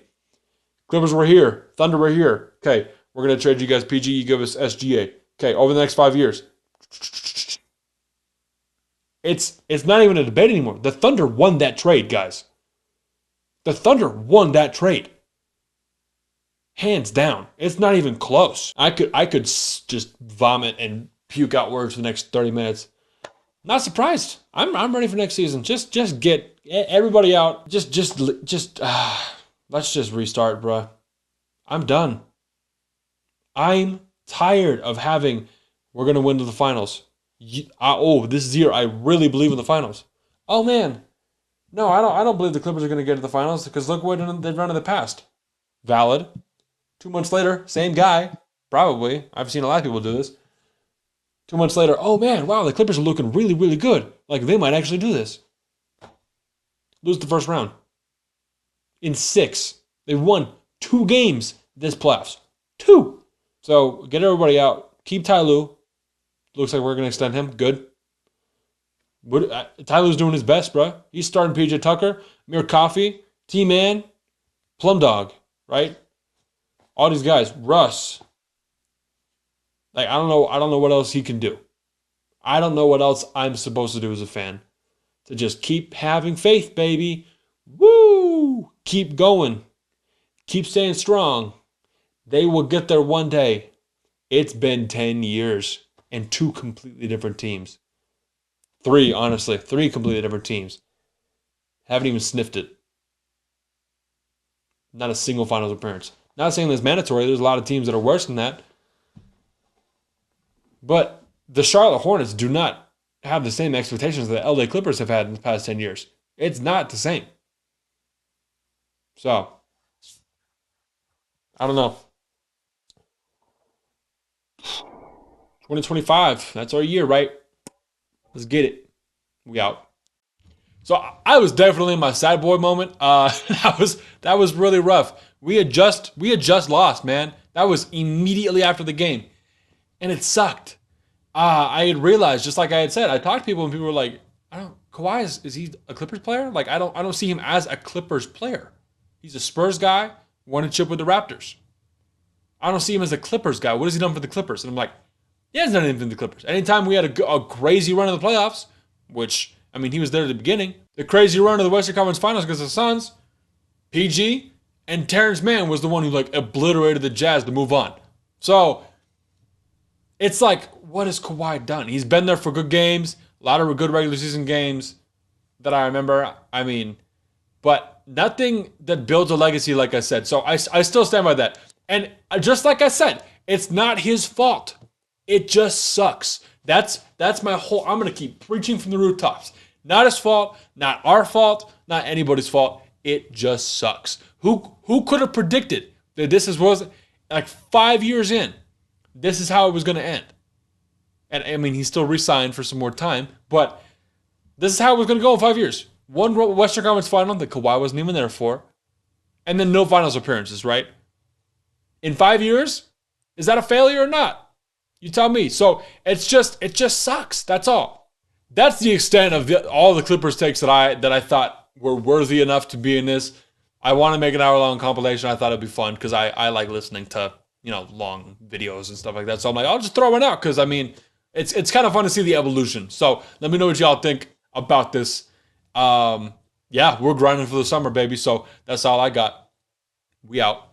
Clippers were here. Thunder were here. Okay, we're going to trade you guys PG. You give us SGA. Okay, over the next 5 years. It's not even a debate anymore. The Thunder won that trade, guys. The Thunder won that trade. Hands down. It's not even close. I could just vomit and puke out words for the next 30 minutes. Not surprised. I'm ready for next season. Just get everybody out. Let's just restart, bro. I'm done. I'm tired of having we're gonna win to the finals. This is the year I really believe in the finals. Oh man, no, I don't believe the Clippers are gonna get to the finals because look what they've run in the past. Valid. 2 months later, same guy. Probably. I've seen a lot of people do this. 2 months later, oh man, wow, the Clippers are looking really, really good. Like they might actually do this. Lose the first round. In 6. They won 2 games this playoffs. 2. So get everybody out. Keep Ty Lue. Looks like we're going to extend him. Good. Ty Lue's doing his best, bro. He's starting PJ Tucker, Amir Coffey, T-Man, Plum Dog, right? All these guys. Russ. Like, I don't know what else he can do. I don't know what else I'm supposed to do as a fan. To just keep having faith, baby. Woo! Keep going. Keep staying strong. They will get there one day. It's been 10 years and 2 completely different teams. 3, honestly. 3 completely different teams. Haven't even sniffed it. Not a single finals appearance. Not saying that's mandatory. There's a lot of teams that are worse than that. But the Charlotte Hornets do not have the same expectations that the LA Clippers have had in the past 10 years. It's not the same. So, I don't know. 2025, that's our year, right? Let's get it. We out. So I was definitely in my sad boy moment. That was really rough. We had just lost, man. That was immediately after the game, and it sucked. I had realized, just like I had said, I talked to people and people were like, Kawhi is he a Clippers player? Like I don't see him as a Clippers player. He's a Spurs guy, won a chip with the Raptors. I don't see him as a Clippers guy. What has he done for the Clippers? And I'm like, he hasn't done anything for the Clippers. Anytime we had a crazy run of the playoffs, which, I mean, he was there at the beginning, the crazy run of the Western Conference Finals against the Suns, PG, and Terrence Mann was the one who, like, obliterated the Jazz to move on. So, it's like, what has Kawhi done? He's been there for good games, a lot of good regular season games that I remember. I mean, but nothing that builds a legacy, like I said. So, I still stand by that. And just like I said, it's not his fault. It just sucks. That's my whole, I'm going to keep preaching from the rooftops. Not his fault, not our fault, not anybody's fault. It just sucks. Who could have predicted that this was like 5 years in, this is how it was going to end? And I mean, he still re-signed for some more time, but this is how it was going to go in 5 years. One Western Conference final that Kawhi wasn't even there for, and then no finals appearances, right? In 5 years, is that a failure or not? You tell me. So it just sucks. That's all. That's the extent of all the Clippers takes that I thought were worthy enough to be in this. I want to make an hour-long compilation. I thought it'd be fun because I like listening to, long videos and stuff like that. So I'm like, I'll just throw it out because, I mean, it's kind of fun to see the evolution. So let me know what y'all think about this. Yeah, we're grinding for the summer, baby. So that's all I got. We out.